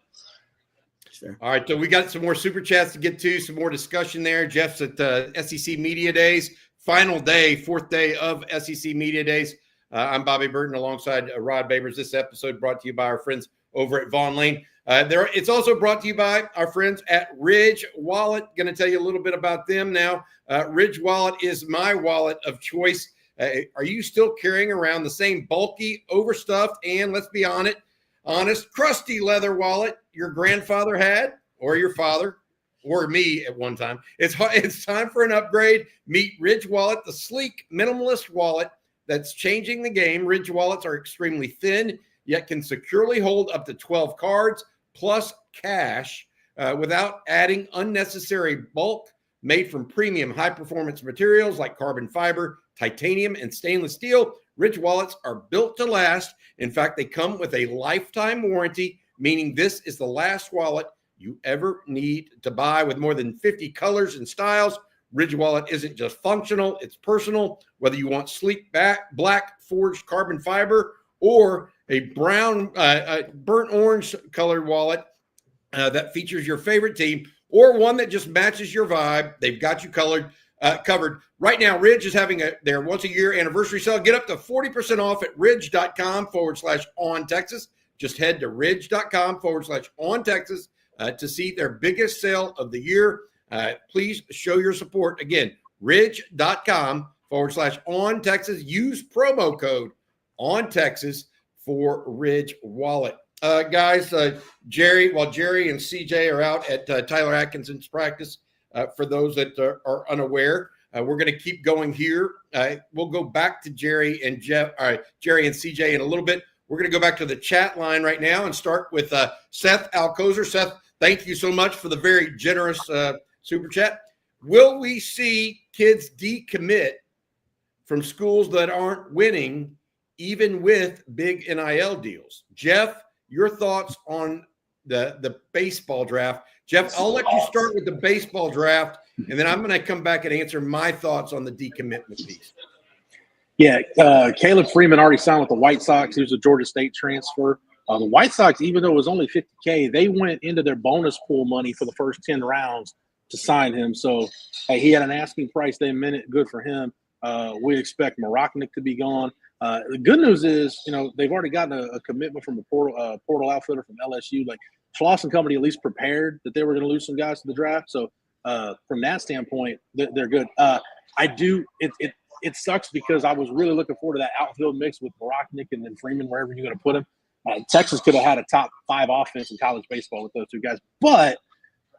Sure. All right, so we got some more super chats to get to, some more discussion there. Jeff's at SEC Media Days, final day, 4th day of SEC Media Days. I'm Bobby Burton alongside Rod Babers. This episode brought to you by our friends over at Vaughn Lane. It's also brought to you by our friends at Ridge Wallet. Going to tell you a little bit about them now. Ridge Wallet is my wallet of choice. Are you still carrying around the same bulky, overstuffed, and let's be honest, crusty leather wallet your grandfather had, or your father, or me at one time? It's time for an upgrade. Meet Ridge Wallet, the sleek, minimalist wallet that's changing the game. Ridge Wallets are extremely thin, yet can securely hold up to 12 cards plus cash without adding unnecessary bulk. Made from premium high-performance materials like carbon fiber, titanium, and stainless steel, Ridge Wallets are built to last. In fact, they come with a lifetime warranty, meaning this is the last wallet you ever need to buy. With more than 50 colors and styles, Ridge Wallet isn't just functional, it's personal. Whether you want sleek black forged carbon fiber or a brown, burnt orange colored wallet that features your favorite team, or one that just matches your vibe, they've got you covered. Right now, Ridge is having their once-a-year anniversary sale. Get up to 40% off at ridge.com/OnTexas. Just head to ridge.com/OnTexas to see their biggest sale of the year. Please show your support. Again, ridge.com/OnTexas. Use promo code OnTexas for Ridge Wallet. Guys, Jerry and CJ are out at Tyler Atkinson's practice. For those that are unaware, we're going to keep going here. We'll go back to Jerry and CJ in a little bit. We're going to go back to the chat line right now and start with Seth Alcozer. Seth, thank you so much for the very generous super chat. Will we see kids decommit from schools that aren't winning, even with big NIL deals? Jeff, your thoughts on the baseball draft. Jeff, I'll let you start with the baseball draft, and then I'm going to come back and answer my thoughts on the decommitment piece. Yeah, Caleb Freeman already signed with the White Sox. He was a Georgia State transfer. The White Sox, even though it was only $50K, they went into their bonus pool money for the first 10 rounds to sign him. So hey, he had an asking price. They meant it. Good for him. We expect Morocnick to be gone. The good news is, they've already gotten a commitment from a portal outfitter from LSU. Like Schloss and company at least prepared that they were going to lose some guys to the draft. So from that standpoint, they're good. It sucks because I was really looking forward to that outfield mix with Morocnick and then Freeman, wherever you're going to put him. Texas could have had a top 5 offense in college baseball with those two guys, but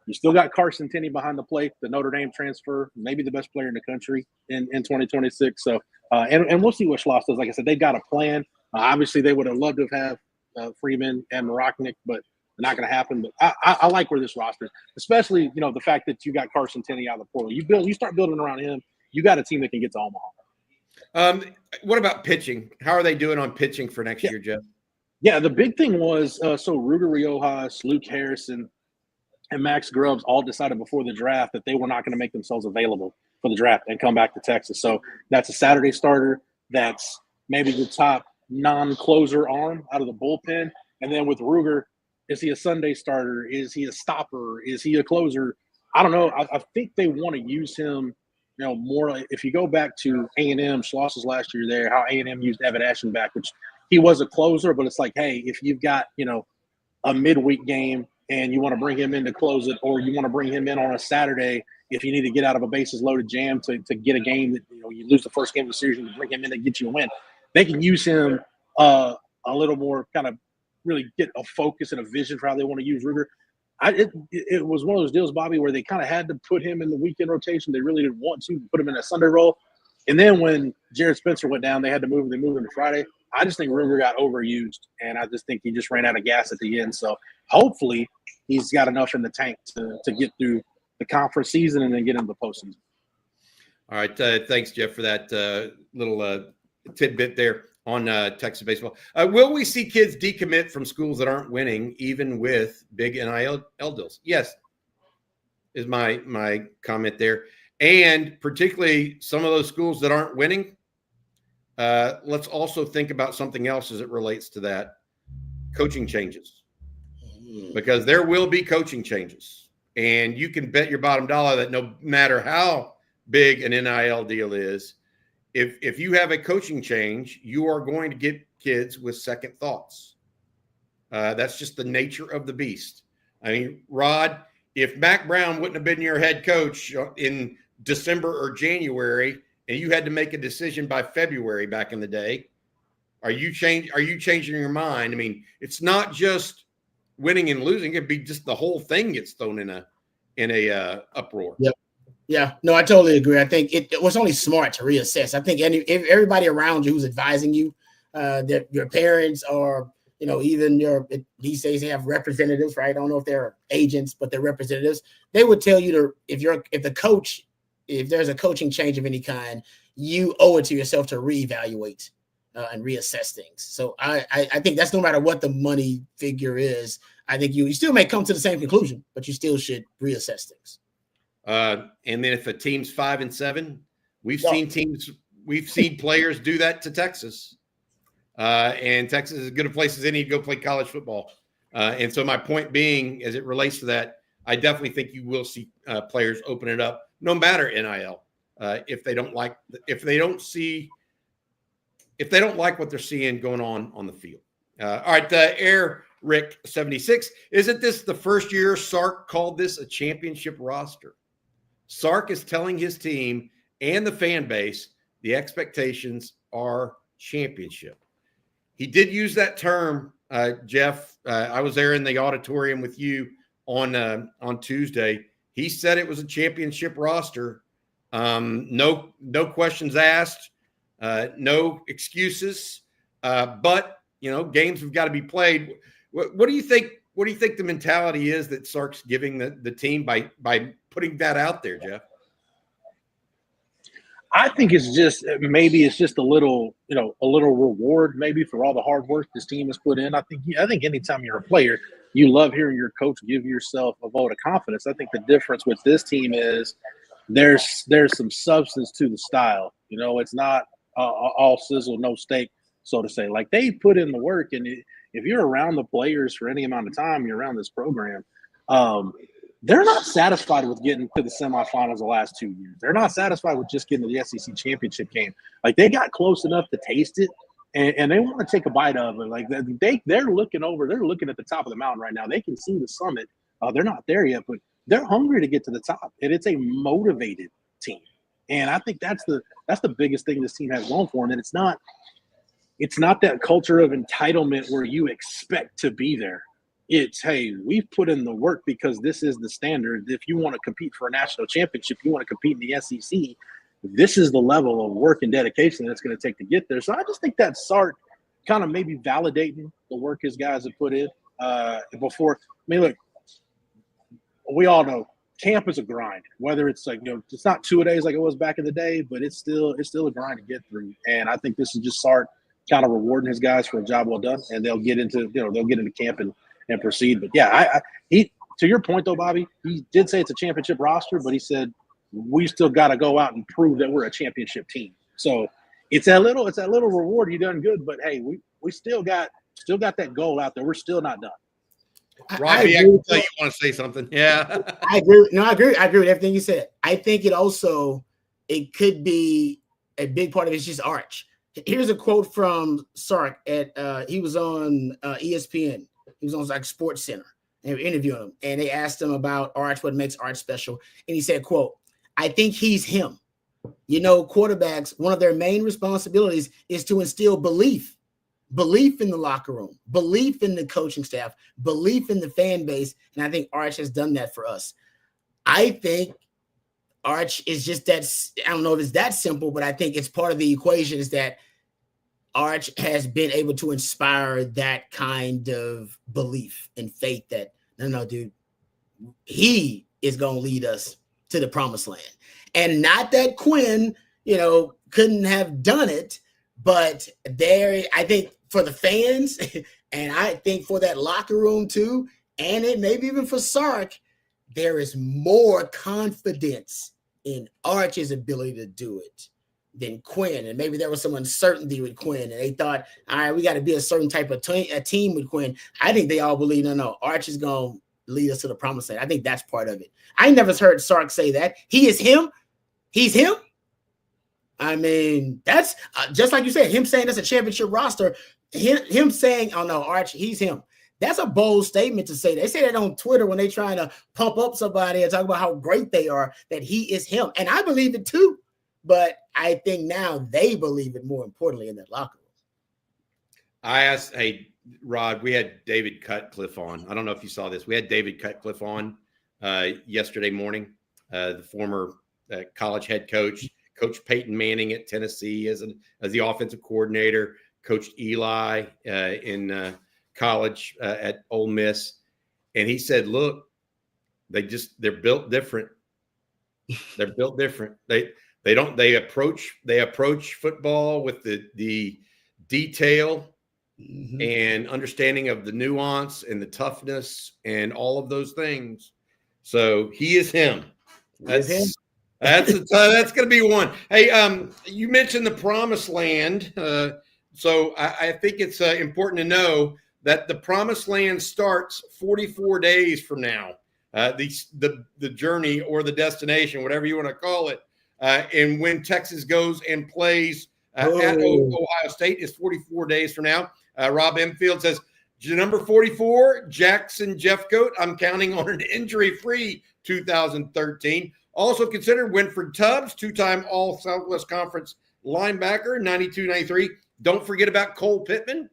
you still got Carson Tenney behind the plate, the Notre Dame transfer, maybe the best player in the country in 2026. So, and we'll see what Schloss does. Like I said, they've got a plan. Obviously, they would have loved to have Freeman and Morocnick, but not going to happen. But I like where this roster is, especially the fact that you got Carson Tenney out of the portal. You start building around him. You got a team that can get to Omaha. What about pitching? How are they doing on pitching for next year, Jeff? Yeah, the big thing was so Ruger Riojas, Luke Harrison, and Max Grubbs all decided before the draft that they were not going to make themselves available for the draft and come back to Texas. So that's a Saturday starter. That's maybe the top non-closer arm out of the bullpen. And then with Ruger, is he a Sunday starter? Is he a stopper? Is he a closer? I don't know. I think they want to use him more. If you go back to A&M, Schloss's last year there, how A&M used Evan Ashenbach, which he was a closer, but it's like, hey, if you've got, a midweek game and you want to bring him in to close it, or you want to bring him in on a Saturday if you need to get out of a bases-loaded jam to get a game that, you lose the first game of the series and bring him in to get you a win, they can use him a little more, kind of really get a focus and a vision for how they want to use Ruger. It was one of those deals, Bobby, where they kind of had to put him in the weekend rotation. They really didn't want to put him in a Sunday role. And then when Jared Spencer went down, they had to move him. They moved him to Friday. I just think Ruger got overused, and I just think he just ran out of gas at the end. So hopefully he's got enough in the tank to get through the conference season and then get into the postseason. All right. Thanks, Jeff, for that little tidbit there on Texas baseball. Will we see kids decommit from schools that aren't winning, even with big NIL deals? Yes, is my comment there. And particularly some of those schools that aren't winning, let's also think about something else as it relates to that. Coaching changes. Because there will be coaching changes. And you can bet your bottom dollar that no matter how big an NIL deal is, if you have a coaching change, you are going to get kids with second thoughts. That's just the nature of the beast. I mean, Rod, if Mac Brown wouldn't have been your head coach in December or January, and you had to make a decision by February back in the day, are you changing your mind? I mean, it's not just winning and losing; it'd be just the whole thing gets thrown in a uproar. Yep. Yeah, no, I totally agree. I think it was only smart to reassess. I think if everybody around you who's advising you, that your parents or even these days they have representatives, right? I don't know if they're agents, but they're representatives. They would tell you if there's a coaching change of any kind, you owe it to yourself to reevaluate and reassess things. So I think that's no matter what the money figure is. I think you still may come to the same conclusion, but you still should reassess things. And then if a team's 5-7, we've seen players do that to Texas. And Texas is as good a place as any to go play college football. And so my point being, as it relates to that, I definitely think you will see players open it up, no matter NIL, if they don't like what they're seeing going on the field. All right, Rick 76. Isn't this the first year Sark called this a championship roster? Sark is telling his team and the fan base the expectations are championship. He did use that term, Jeff. I was there in the auditorium with you on Tuesday. He said it was a championship roster. No questions asked, no excuses. But games have got to be played. What do you think? What do you think the mentality is that Sark's giving the team by putting that out there, Jeff? I think it's just a little reward maybe for all the hard work this team has put in. I think anytime you're a player, you love hearing your coach give yourself a vote of confidence. I think the difference with this team is there's some substance to the style. It's not all sizzle, no steak, so to say. Like they put in the work, and if you're around the players for any amount of time, you're around this program. They're not satisfied with getting to the semifinals the last 2 years. They're not satisfied with just getting to the SEC championship game. Like they got close enough to taste it, and they want to take a bite of it. Like they're looking at the top of the mountain right now. They can see the summit. They're not there yet, but they're hungry to get to the top, and it's a motivated team. And I think that's the biggest thing this team has going for them. And it's not that culture of entitlement where you expect to be there. It's, hey, we've put in the work because this is the standard. If you want to compete for a national championship, you want to compete in the SEC, this is the level of work and dedication that's going to take to get there. So I just think that Sark kind of maybe validating the work his guys have put in before. I mean, look, we all know camp is a grind. Whether it's like, it's not 2 days like it was back in the day, but it's still a grind to get through. And I think this is just Sark kind of rewarding his guys for a job well done, and they'll get into camp and proceed. But yeah, he to your point though, Bobby, he did say it's a championship roster, but he said we still got to go out and prove that we're a championship team. So it's that little reward. You done good, but hey, we still got that goal out there. We're still not done. Robbie, I can tell you want to say something. Yeah, I agree. No, I agree with everything you said. I think it could be a big part of it's just Arch. Here's a quote from Sark he was on ESPN. He was on like Sports Center, and they were interviewing him, and they asked him about Arch, what makes Arch special, and he said, quote, "I think he's him. Quarterbacks, one of their main responsibilities is to instill belief in the locker room, belief in the coaching staff, belief in the fan base, and I think Arch has done that for us. I think Arch is just that. I don't know if it's that simple, but I think it's part of the equation is that Arch has been able to inspire that kind of belief and faith that, no, dude, he is going to lead us to the promised land. And not that Quinn, couldn't have done it, but I think for the fans, and I think for that locker room too, and it maybe even for Sark, there is more confidence in Arch's ability to do it than Quinn. And maybe there was some uncertainty with Quinn, and they thought, all right, we got to be a certain type of a team with Quinn. I think they all believe, no, Arch is going to lead us to the promised land. I think that's part of it. I never heard Sark say that. He is him. He's him. I mean, that's just like you said, him saying that's a championship roster, him saying, oh, no, Arch, he's him. That's a bold statement to say. They say that on Twitter when they're trying to pump up somebody and talk about how great they are, that he is him. And I believe it too. But I think now they believe it more importantly in that locker room. I asked, hey, Rod, we had David Cutcliffe on. I don't know if you saw this. We had David Cutcliffe on yesterday morning, the former college head coach, Coach Peyton Manning at Tennessee as the offensive coordinator, coached Eli in college at Ole Miss. And he said, look, they're built different. They're built different. They approach football with the detail and understanding of the nuance and the toughness and all of those things. So he is him. That's going to be one. Hey, you mentioned the promised land. So I think it's important to know that the promised land starts 44 days from now. The journey or the destination, whatever you want to call it. And when Texas goes and plays at Ohio State is 44 days from now. Rob Enfield says, number 44, Jackson Jeffcoat. I'm counting on an injury-free 2013. Also considered Winford Tubbs, two-time All-Southwest Conference linebacker, 92-93. Don't forget about Cole Pittman.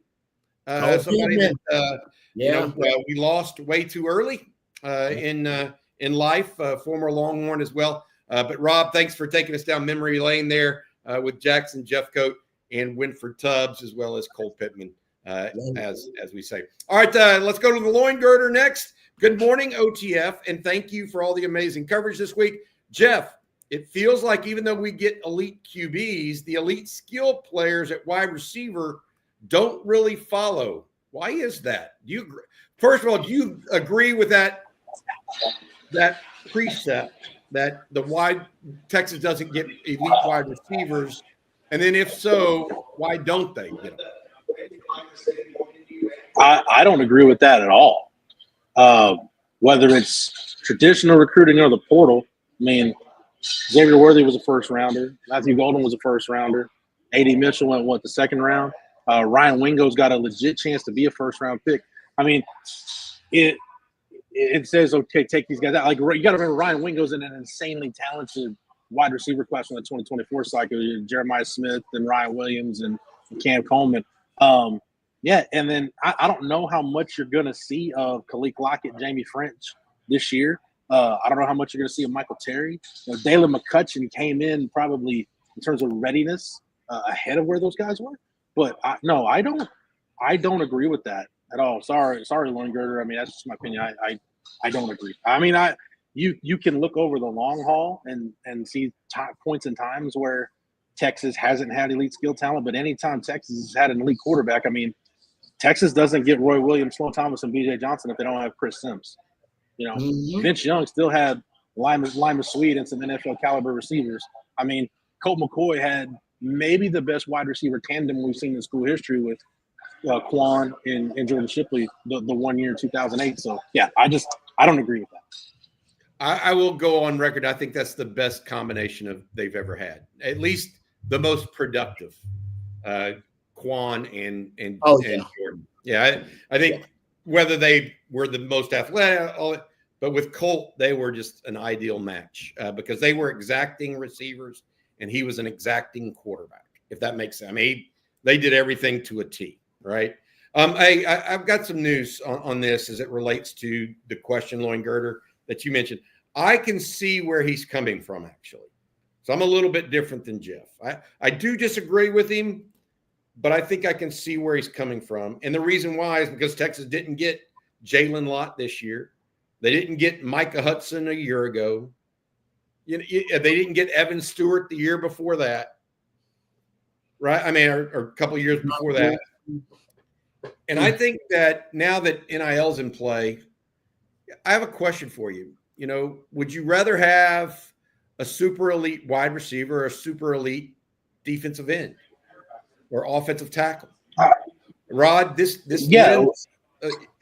Somebody that we lost way too early in life, former Longhorn as well. But Rob, thanks for taking us down memory lane there with Jackson Jeffcoat and Winford Tubbs, as well as Cole Pittman, as we say. All right, let's go to the loin girder next. Good morning, OTF, and thank you for all the amazing coverage this week. Jeff, it feels like even though we get elite QBs, the elite skill players at wide receiver don't really follow. Why is that? Do you agree? First of all, do you agree with that precept that Texas doesn't get elite wide receivers And then if so, why don't they get them? I don't agree with that at all. Whether it's traditional recruiting or the portal, I mean, Xavier Worthy was a first rounder. Matthew Golden was a first rounder. A.D. Mitchell went the second round. Ryan Wingo's got a legit chance to be a first round pick. I mean, it says, okay, take these guys out. Like, you got to remember, Ryan Wingo's in an insanely talented wide receiver class from the 2024 cycle. Jeremiah Smith and Ryan Williams and Cam Coleman. Yeah, and then I don't know how much you're going to see of Khalil Lockett, Jamie French this year. I don't know how much you're going to see of Michael Terry. Dalen McCutcheon came in probably in terms of readiness ahead of where those guys were. But I don't agree with that at all. Sorry, Lauren Gerder. I mean, that's just my opinion. I don't agree. I mean, you can look over the long haul and see points and times where Texas hasn't had elite skill talent, but anytime Texas has had an elite quarterback, I mean, Texas doesn't get Roy Williams, Sloan Thomas, and B.J. Johnson if they don't have Chris Sims. Vince Young still had Lima Sweet and some NFL caliber receivers. I mean, Colt McCoy had maybe the best wide receiver tandem we've seen in school history with Quan and Jordan Shipley the 1 year in 2008. So, yeah, I don't agree with that. I will go on record. I think that's the best combination they've ever had. At least the most productive. Quan and Jordan. Yeah, I think whether they were the most athletic, but with Colt, they were just an ideal match because they were exacting receivers and he was an exacting quarterback, if that makes sense. I mean, they did everything to a T, right? I've got some news on this as it relates to the question, Lauren Gerder, that you mentioned. I can see where he's coming from, actually. So I'm a little bit different than Jeff. I do disagree with him, but I think I can see where he's coming from. And the reason why is because Texas didn't get Jalen Lott this year. They didn't get Micah Hudson a year ago. They didn't get Evan Stewart the year before that. Right? I mean, or a couple of years before that. And I think that now that NIL's in play, I have a question for you. Would you rather have a super elite wide receiver or a super elite defensive end or offensive tackle? Rod, this yeah. Lends,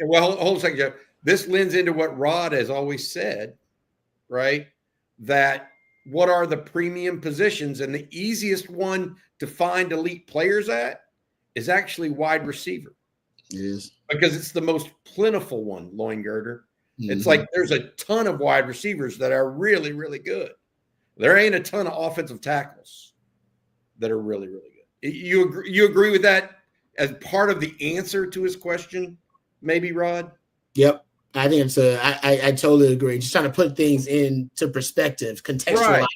well, hold a second, Jeff. This lends into what Rod has always said, right? That what are the premium positions, and the easiest one to find elite players at is actually wide receiver. It is. Because it's the most plentiful one, Loin Gerder. Mm-hmm. It's like there's a ton of wide receivers that are really, really good. There ain't a ton of offensive tackles that are really, really good. You agree with that as part of the answer to his question, maybe, Rod? Yep. I think I totally agree. Just trying to put things into perspective, contextualize. Right.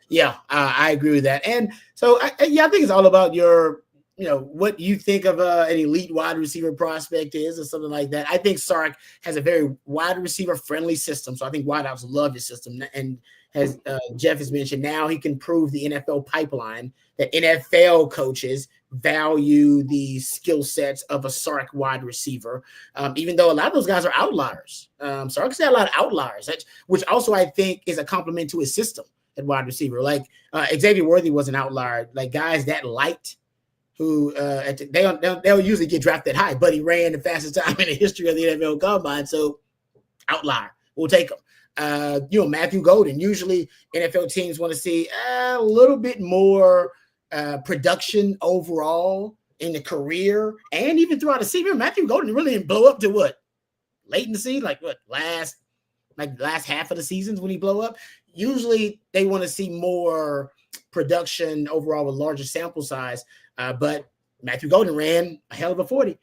Yeah, I agree with that. And so, I think it's all about your, what you think of an elite wide receiver prospect is or something like that. I think Sark has a very wide receiver friendly system. So I think wideouts love his system. And as Jeff has mentioned, now he can prove the NFL pipeline that NFL coaches value the skill sets of a Sark wide receiver, even though a lot of those guys are outliers. Sark's had a lot of outliers, which also I think is a compliment to his system at wide receiver. Like Xavier Worthy was an outlier, like guys that light who they'll usually get drafted high, but he ran the fastest time in the history of the NFL Combine. So outlier, we'll take him. Matthew Golden, usually NFL teams want to see a little bit more production overall in the career and even throughout the season. Matthew Golden really didn't blow up to what? Late in the season? Last half of the seasons when he blow up? Usually they want to see more production overall with larger sample size. But Matthew Golden ran a hell of a 40.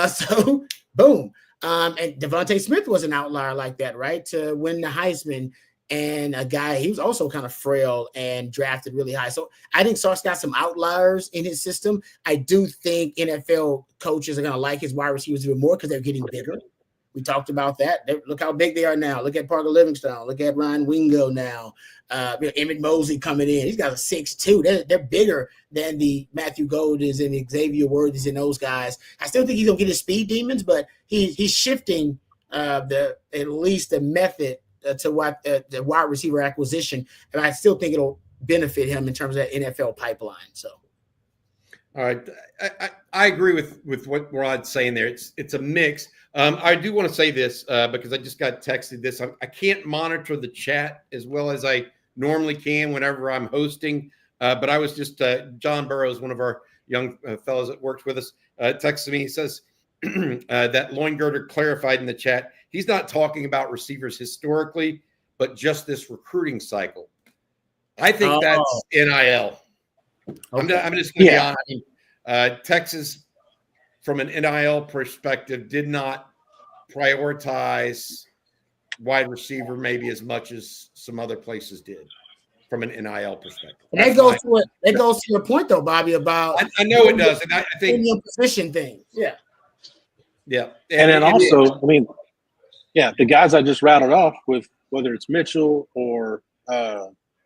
So boom. And Devontae Smith was an outlier like that, right? To win the Heisman, and a guy, he was also kind of frail and drafted really high. So I think Sark's got some outliers in his system. I do think NFL coaches are going to like his wide receivers even more because they're getting bigger. We talked about that. Look how big they are now. Look at Parker Livingstone. Look at Ryan Wingo now. Emmett Mosley coming in. He's got a 6'2". They're bigger than the Matthew Goldens and Xavier Worthies and those guys. I still think he's gonna get his speed demons, but he's shifting at least the method to what the wide receiver acquisition, and I still think it'll benefit him in terms of that NFL pipeline. So All right. I agree with what Rod's saying there. It's a mix. I do want to say this because I just got texted this. I can't monitor the chat as well as I normally can whenever I'm hosting. But I was just John Burrows, one of our young fellows that works with us, texted me. He says that Loin Girder clarified in the chat. He's not talking about receivers historically, but just this recruiting cycle. I think that's NIL. Okay. I'm just going to be honest. Texas, from an NIL perspective, did not prioritize wide receiver maybe as much as some other places did from an NIL perspective. And that goes to your point, though, Bobby, about I know it does, and I think the position thing. Yeah. And then also, I mean, the guys I just rattled off with, whether it's Mitchell or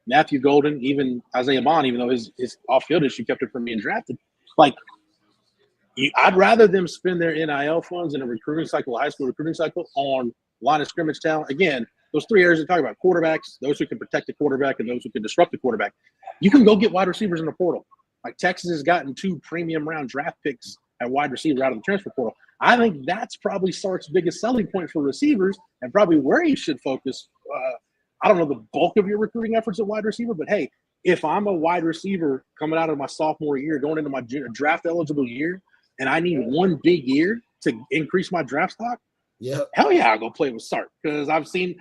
Matthew Golden, even Isaiah Bond, even though his off-field issue kept it from being drafted. Like, I'd rather them spend their NIL funds in a recruiting cycle, a high school recruiting cycle, on line of scrimmage talent. Again, those three areas we're talking about: quarterbacks, those who can protect the quarterback, and those who can disrupt the quarterback. You can go get wide receivers in the portal. Like, Texas has gotten 2 premium round draft picks at wide receiver out of the transfer portal. I think that's probably Sark's biggest selling point for receivers, and probably where he should focus. I don't know the bulk of your recruiting efforts at wide receiver, but hey, if I'm a wide receiver coming out of my sophomore year, going into my draft eligible year, and I need one big year to increase my draft stock, hell yeah, I'll go play with Sark, because I've seen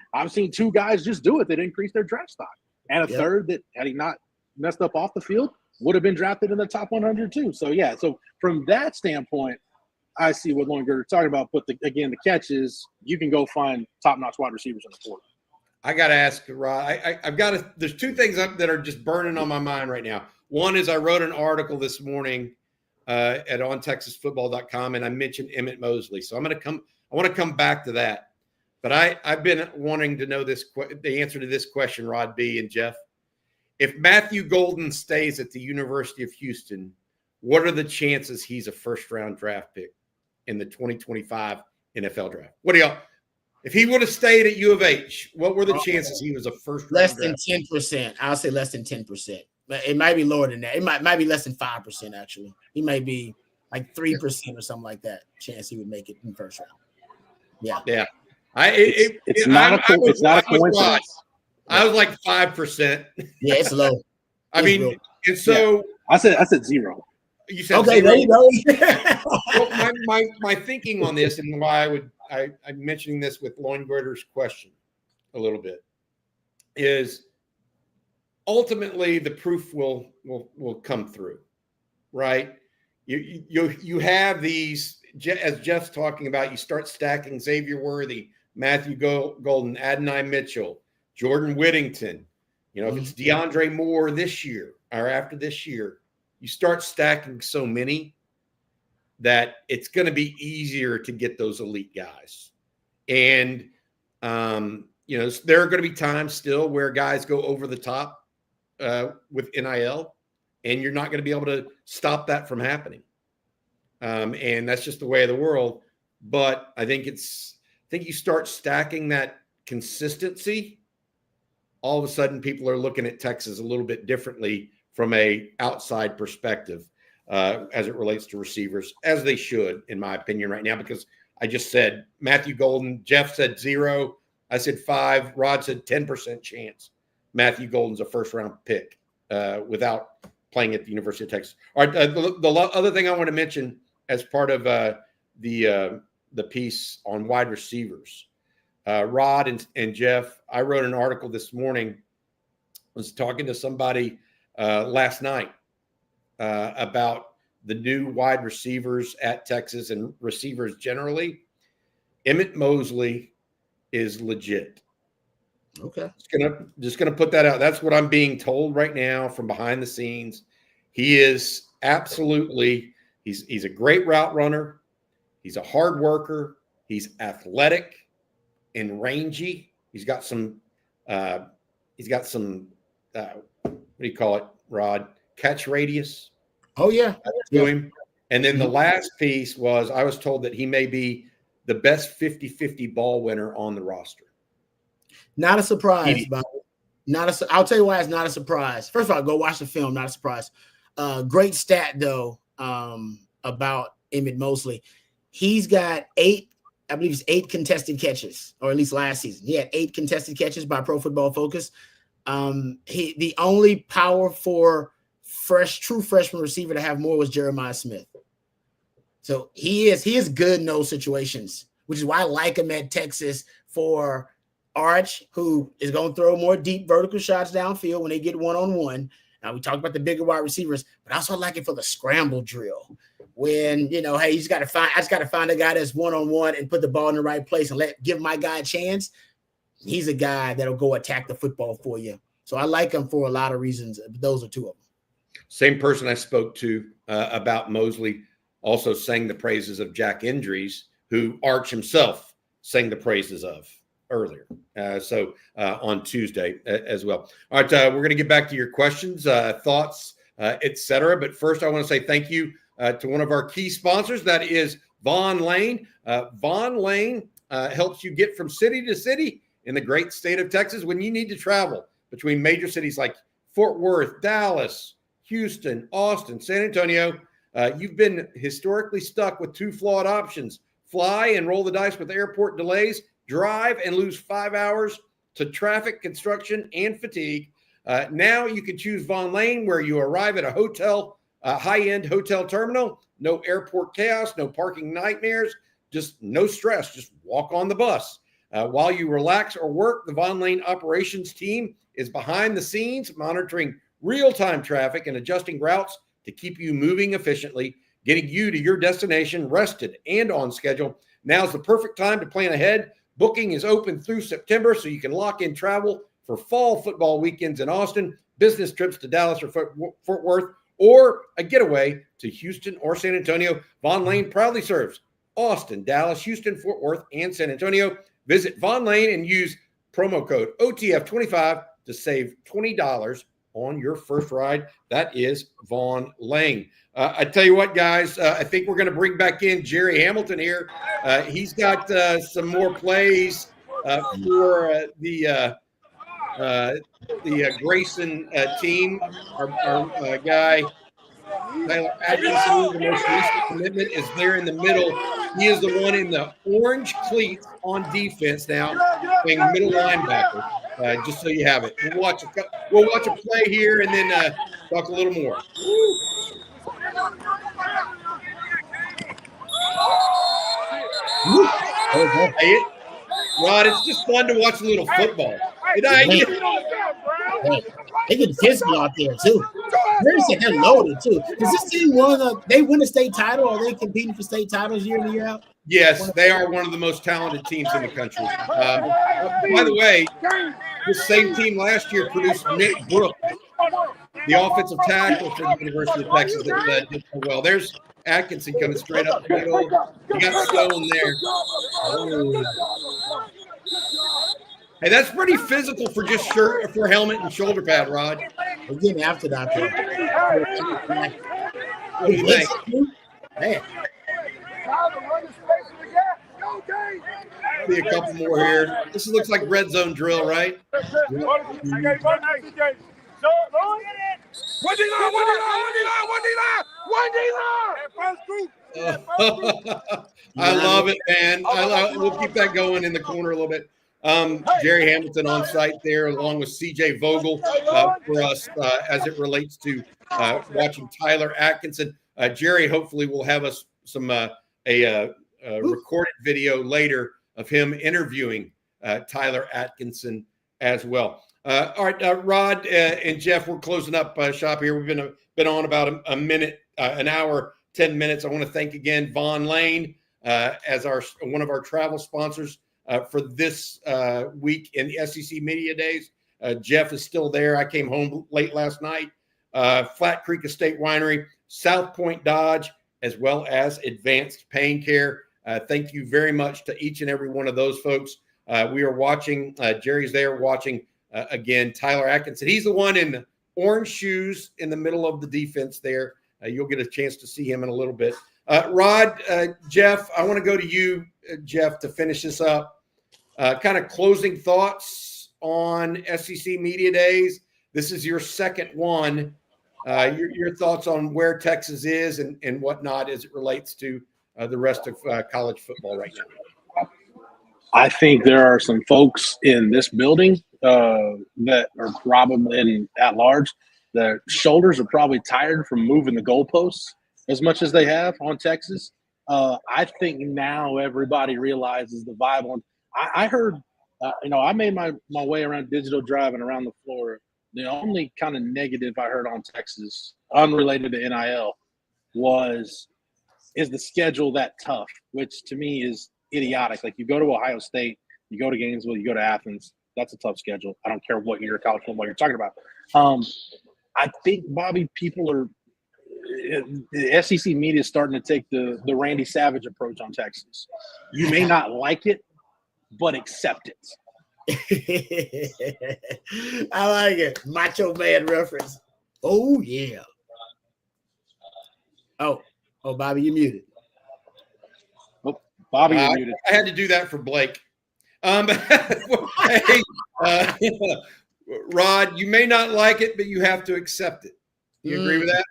2 guys just do it that increased their draft stock, and a third that, had he not messed up off the field, would have been drafted in the top 100 too. So so from that standpoint, I see what Loin Girder's talking about. But the catch is you can go find top-notch wide receivers in the portal. I got to ask Rod. There's 2 things that are just burning on my mind right now. One is I wrote an article this morning at ontexasfootball.com, and I mentioned Emmett Mosley. So I want to come back to that. But I've been wanting to know the answer to this question, Rod B. and Jeff. If Matthew Golden stays at the University of Houston, what are the chances he's a first-round draft pick in the 2025 NFL draft? What do y'all? If he would have stayed at U of H, what were the chances he was a first-round less draft than 10%? I'll say less than 10%. But it might be lower than that. It might be less than 5%. Actually, he may be like 3% or something like that. Chance he would make it in first round. Yeah. It's not a coincidence. I was like 5%. Yeah, it's low. I mean, and so I said 0. You said okay. 0. There you go. Well, my thinking on this, and why I'm mentioning this with Loin Girder's question a little bit, is ultimately the proof will come through, right? You have these, as Jeff's talking about, you start stacking Xavier Worthy, Matthew Golden, Adonai Mitchell, Jordan Whittington. If it's DeAndre Moore this year or after this year, you start stacking so many that it's going to be easier to get those elite guys. And, there are going to be times still where guys go over the top with NIL, and you're not going to be able to stop that from happening. And that's just the way of the world. But I think you start stacking that consistency, all of a sudden people are looking at Texas a little bit differently from a outside perspective as it relates to receivers, as they should, in my opinion, right now, because I just said Matthew Golden, Jeff said 0, I said 5, Rod said 10% chance Matthew Golden's a first-round pick without playing at the University of Texas. All right, the other thing I want to mention as part of the piece on wide receivers, Rod and Jeff, I wrote an article this morning. I was talking to somebody last night about the new wide receivers at Texas and receivers generally. Emmett Mosley is legit. Okay. Just gonna put that out. That's what I'm being told right now from behind the scenes. He is absolutely, he's a great route runner. He's a hard worker. He's athletic and rangy. He's got some what do you call it, Rod? Catch radius. Oh, yeah. To him. And then the last piece was I was told that he may be the best 50-50 ball winner on the roster. Not a surprise, Bobby. I'll tell you why it's not a surprise. First of all, go watch the film. Not a surprise. Great stat, though. about Emmett Mosley. He's got 8 contested catches, or at least last season. He had 8 contested catches by Pro Football Focus. The only power for true freshman receiver to have more was Jeremiah Smith. So he is good in those situations, which is why I like him at Texas for Arch, who is going to throw more deep vertical shots downfield when they get one-on-one. Now, we talked about the bigger wide receivers, but I also like it for the scramble drill. When, hey, I just got to find a guy that's one-on-one and put the ball in the right place and give my guy a chance. He's a guy that'll go attack the football for you. So I like him for a lot of reasons. Those are 2 of them. Same person I spoke to about Mosley also sang the praises of Jack Indries, who Arch himself sang the praises of earlier. So on Tuesday as well. All right, we're going to get back to your questions, thoughts, etc. But first, I want to say thank you to one of our key sponsors. That is Vaughn Lane. Vaughn Lane helps you get from city to city in the great state of Texas when you need to travel between major cities like Fort Worth, Dallas, Houston, Austin, San Antonio. You've been historically stuck with 2 flawed options: fly and roll the dice with airport delays, drive and lose 5 hours to traffic, construction, and fatigue. Now you can choose Vaughn Lane, where you arrive at a hotel, high-end hotel terminal. No airport chaos, no parking nightmares, just no stress. Just walk on the bus. While you relax or work, the Vaughn Lane operations team is behind the scenes, monitoring real-time traffic and adjusting routes to keep you moving efficiently, getting you to your destination rested and on schedule. Now's the perfect time to plan ahead. Booking is open through September, so you can lock in travel for fall football weekends in Austin, business trips to Dallas or Fort Worth, or a getaway to Houston or San Antonio. Vaughn Lane proudly serves Austin, Dallas, Houston, Fort Worth, and San Antonio. Visit Vaughn Lane and use promo code OTF25 to save $20 on your first ride. That is Vaughn Lane. I tell you what, guys, I think we're going to bring back in Jerry Hamilton here. He's got some more plays for the Grayson team. Our guy, Tyler Atkinson, the most recent commitment, is there in the middle. He is the one in the orange cleats on defense now, playing middle linebacker. Just so you have it. We'll watch a play here and then talk a little more. Rod, it's just fun to watch a little football. They get physical out there too. They're loaded too. Is this team they win a state title? Are they competing for state titles year in, year out? Yes, they are one of the most talented teams in the country. By the way, this same team last year produced Nick Brooks, the offensive tackle for the University of Texas that did so well. There's Atkinson coming straight up the middle. You got Stone there. Oh. Hey, that's pretty physical for just for helmet and shoulder pad, Rod. We're getting after that. What do you think? Man. See a couple more here. This looks like red zone drill, right? I love it, man. We'll keep that going in the corner a little bit. Jerry Hamilton on site there, along with CJ Vogel for us as it relates to watching Tyler Atkinson. Jerry hopefully will have us some a recorded video later of him interviewing Tyler Atkinson as well. All right, Rod and Jeff, we're closing up shop here. We've been on about a minute, an hour, 10 minutes. I want to thank again Vaughn Lane as one of our travel sponsors for this week in the SEC Media Days. Jeff is still there. I came home late last night. Flat Creek Estate Winery, South Point Dodge, as well as Advanced Pain Care. Thank you very much to each and every one of those folks. We are watching. Jerry's there watching again. Tyler Atkinson. He's the one in the orange shoes in the middle of the defense there. You'll get a chance to see him in a little bit. Rod, Jeff, I want to go to you, Jeff, to finish this up. Kind of closing thoughts on SEC Media Days. This is your second one. Your thoughts on where Texas is and whatnot as it relates to the rest of college football right now. I think there are some folks in this building that are probably at large. Their shoulders are probably tired from moving the goalposts as much as they have on Texas. I think now everybody realizes the vibe. I heard, I made my way around Digital Drive and around the floor. The only kind of negative I heard on Texas, unrelated to NIL, is the schedule that tough, which to me is idiotic. Like, you go to Ohio State, you go to Gainesville, you go to Athens. That's a tough schedule. I don't care what year of college football you're talking about. I think, Bobby, the SEC media is starting to take the Randy Savage approach on Texas. You may not like it, but accept it. I like it. Macho Man reference. Oh, yeah. Oh, Bobby, you muted. Oh, Bobby, you muted. I had to do that for Blake. Hey, Rod, you may not like it, but you have to accept it. You agree with that?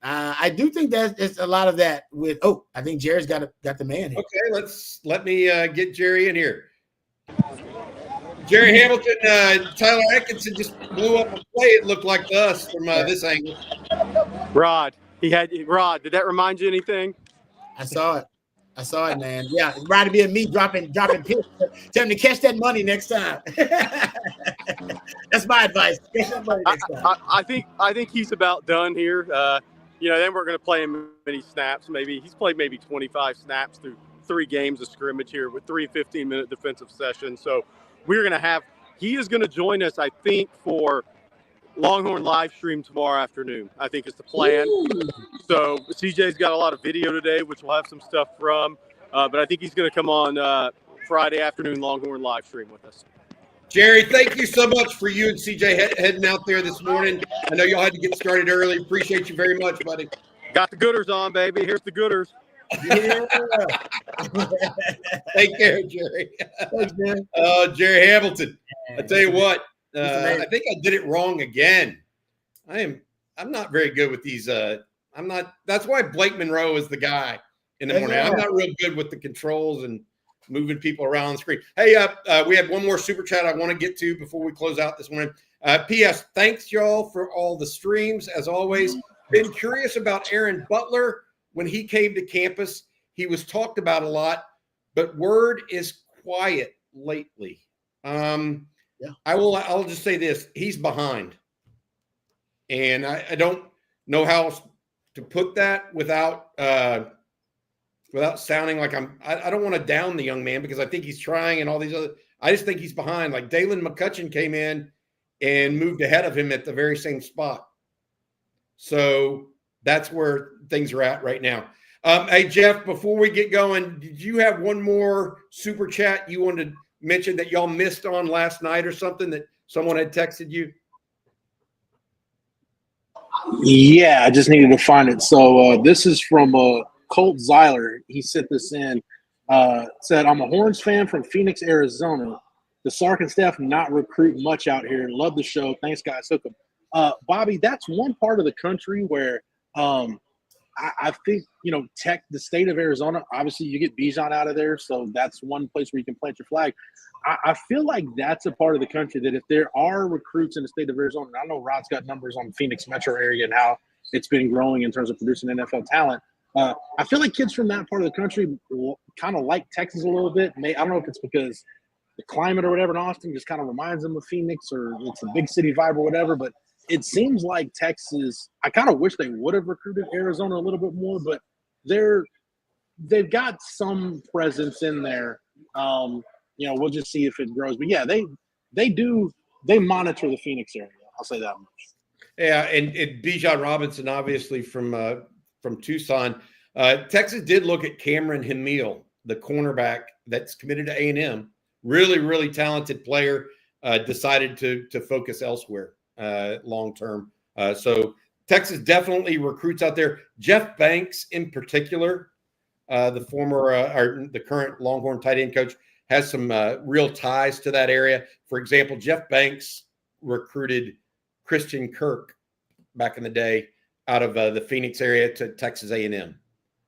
I do think that it's a lot of that with. Oh, I think Jerry's got the man here. Okay, let me get Jerry in here. Jerry Hamilton, Tyler Atkinson just blew up a play. It looked like to us from this angle. Rod, did that remind you anything? I saw it, man. Yeah, Rod to be me dropping picks. Tell him to catch that money next time. That's my advice. Catch that money next time. I think he's about done here. Then we're going to play him many snaps. Maybe he's played 25 snaps through 3 games of scrimmage here with 3 15-minute defensive sessions. So he is going to join us, I think, for Longhorn live stream tomorrow afternoon, I think is the plan. Ooh. So CJ's got a lot of video today, which we'll have some stuff from. But I think he's going to come on Friday afternoon Longhorn live stream with us. Jerry, thank you so much for you and CJ heading out there this morning. I know y'all had to get started early. Appreciate you very much, buddy. Got the Gooders on, baby. Here's the Gooders. Yeah. Take care, Jerry. Thanks, man. Jerry Hamilton. I tell you what, I think I did it wrong again. I'm not very good with these. That's why Blake Monroe is the guy in the morning. I'm not real good with the controls and moving people around the screen. Hey, we have one more super chat I want to get to before we close out this morning. P.S. Thanks, y'all, for all the streams. As always, been curious about Aaron Butler. When he came to campus, he was talked about a lot, but word is quiet lately. I'll just say this. He's behind. And I don't know how to put that without sounding like I don't want to down the young man, because I think he's trying and all these other. I just think he's behind. Like Dalen McCutcheon came in and moved ahead of him at the very same spot. So that's where things are at right now. Hey, Jeff, before we get going, did you have one more super chat you wanted to mention that y'all missed on last night or something that someone had texted you? Yeah, I just needed to find it. So this is from Colt Zeiler. He sent this in. Said, I'm a Horns fan from Phoenix, Arizona. The Sark and staff not recruit much out here. Love the show. Thanks, guys. Hook 'em. Bobby, that's one part of the country where I think, the state of Arizona, obviously you get Bijan out of there, so that's one place where you can plant your flag. I feel like that's a part of the country that if there are recruits in the state of Arizona, and I know Rod's got numbers on Phoenix metro area and how it's been growing in terms of producing NFL talent. I feel like kids from that part of the country kind of like Texas a little bit. I don't know if it's because the climate or whatever in Austin just kind of reminds them of Phoenix, or it's a big city vibe or whatever, but it seems like Texas, I kind of wish they would have recruited Arizona a little bit more, but they've got some presence in there. We'll just see if it grows. But yeah, they monitor the Phoenix area. I'll say that much. Yeah, and Bijan Robinson, obviously from Tucson. Texas did look at Cameron Hamil, the cornerback that's committed to A&M. Really, really talented player. Decided to focus elsewhere long term. So Texas definitely recruits out there. Jeff Banks, in particular, the current Longhorn tight end coach, has some real ties to that area. For example, Jeff Banks recruited Christian Kirk back in the day out of the Phoenix area to Texas A&M.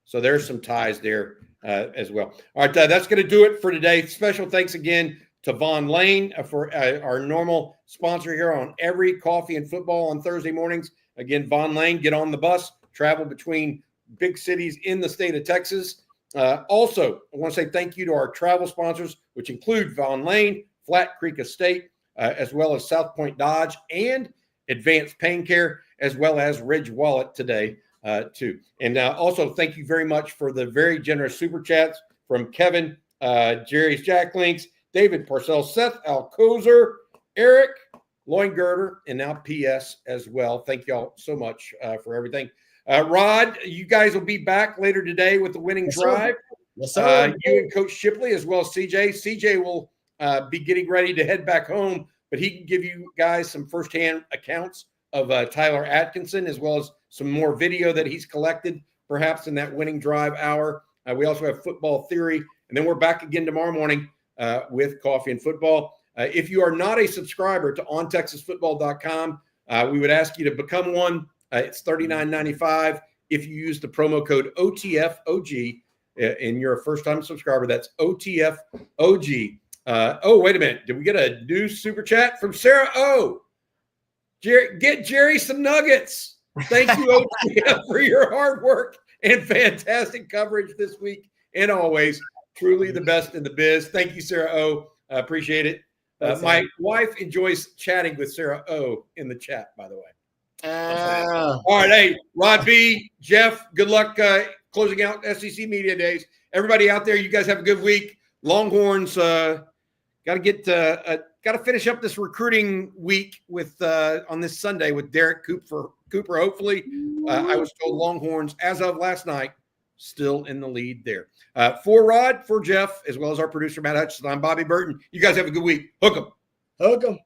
So there's some ties there as well. All right, that's going to do it for today. Special thanks again to Von Lane for our normal sponsor here on every Coffee and Football on Thursday mornings. Again, Von Lane, get on the bus, travel between big cities in the state of Texas. Also, I want to say thank you to our travel sponsors, which include Von Lane, Flat Creek Estate, as well as South Point Dodge and Advanced Pain Care, as well as Ridge Wallet today, too. And also, thank you very much for the very generous super chats from Kevin, Jerry's Jack Links, David Parcell, Seth Alcozer, Eric Loingirder, and now PS as well. Thank y'all so much for everything. Rod, you guys will be back later today with the winning drive. Yes, sir. You and Coach Shipley, as well as CJ. CJ will be getting ready to head back home, but he can give you guys some firsthand accounts of Tyler Atkinson, as well as some more video that he's collected, perhaps in that winning drive hour. We also have football theory, and then we're back again tomorrow morning with Coffee and Football. If you are not a subscriber to ontexasfootball.com, we would ask you to become one. It's $39.95 if you use the promo code OTFOG and you're a first-time subscriber. That's OTFOG. Oh, wait a minute. Did we get a new super chat from Sarah O? Get Jerry some nuggets. Thank you, OTF, for your hard work and fantastic coverage this week. And always, truly the best in the biz. Thank you, Sarah O. Appreciate it. My wife enjoys chatting with Sarah O in the chat, by the way. All right. Hey, Rod B, Jeff, good luck closing out SEC Media Days. Everybody out there, you guys have a good week. Longhorns got to finish up this recruiting week with on this Sunday with Derek Cooper. Hopefully, I was told Longhorns, as of last night, still in the lead there. For Rod, for Jeff, as well as our producer, Matt Hutchinson, I'm Bobby Burton. You guys have a good week. Hook 'em. Hook 'em.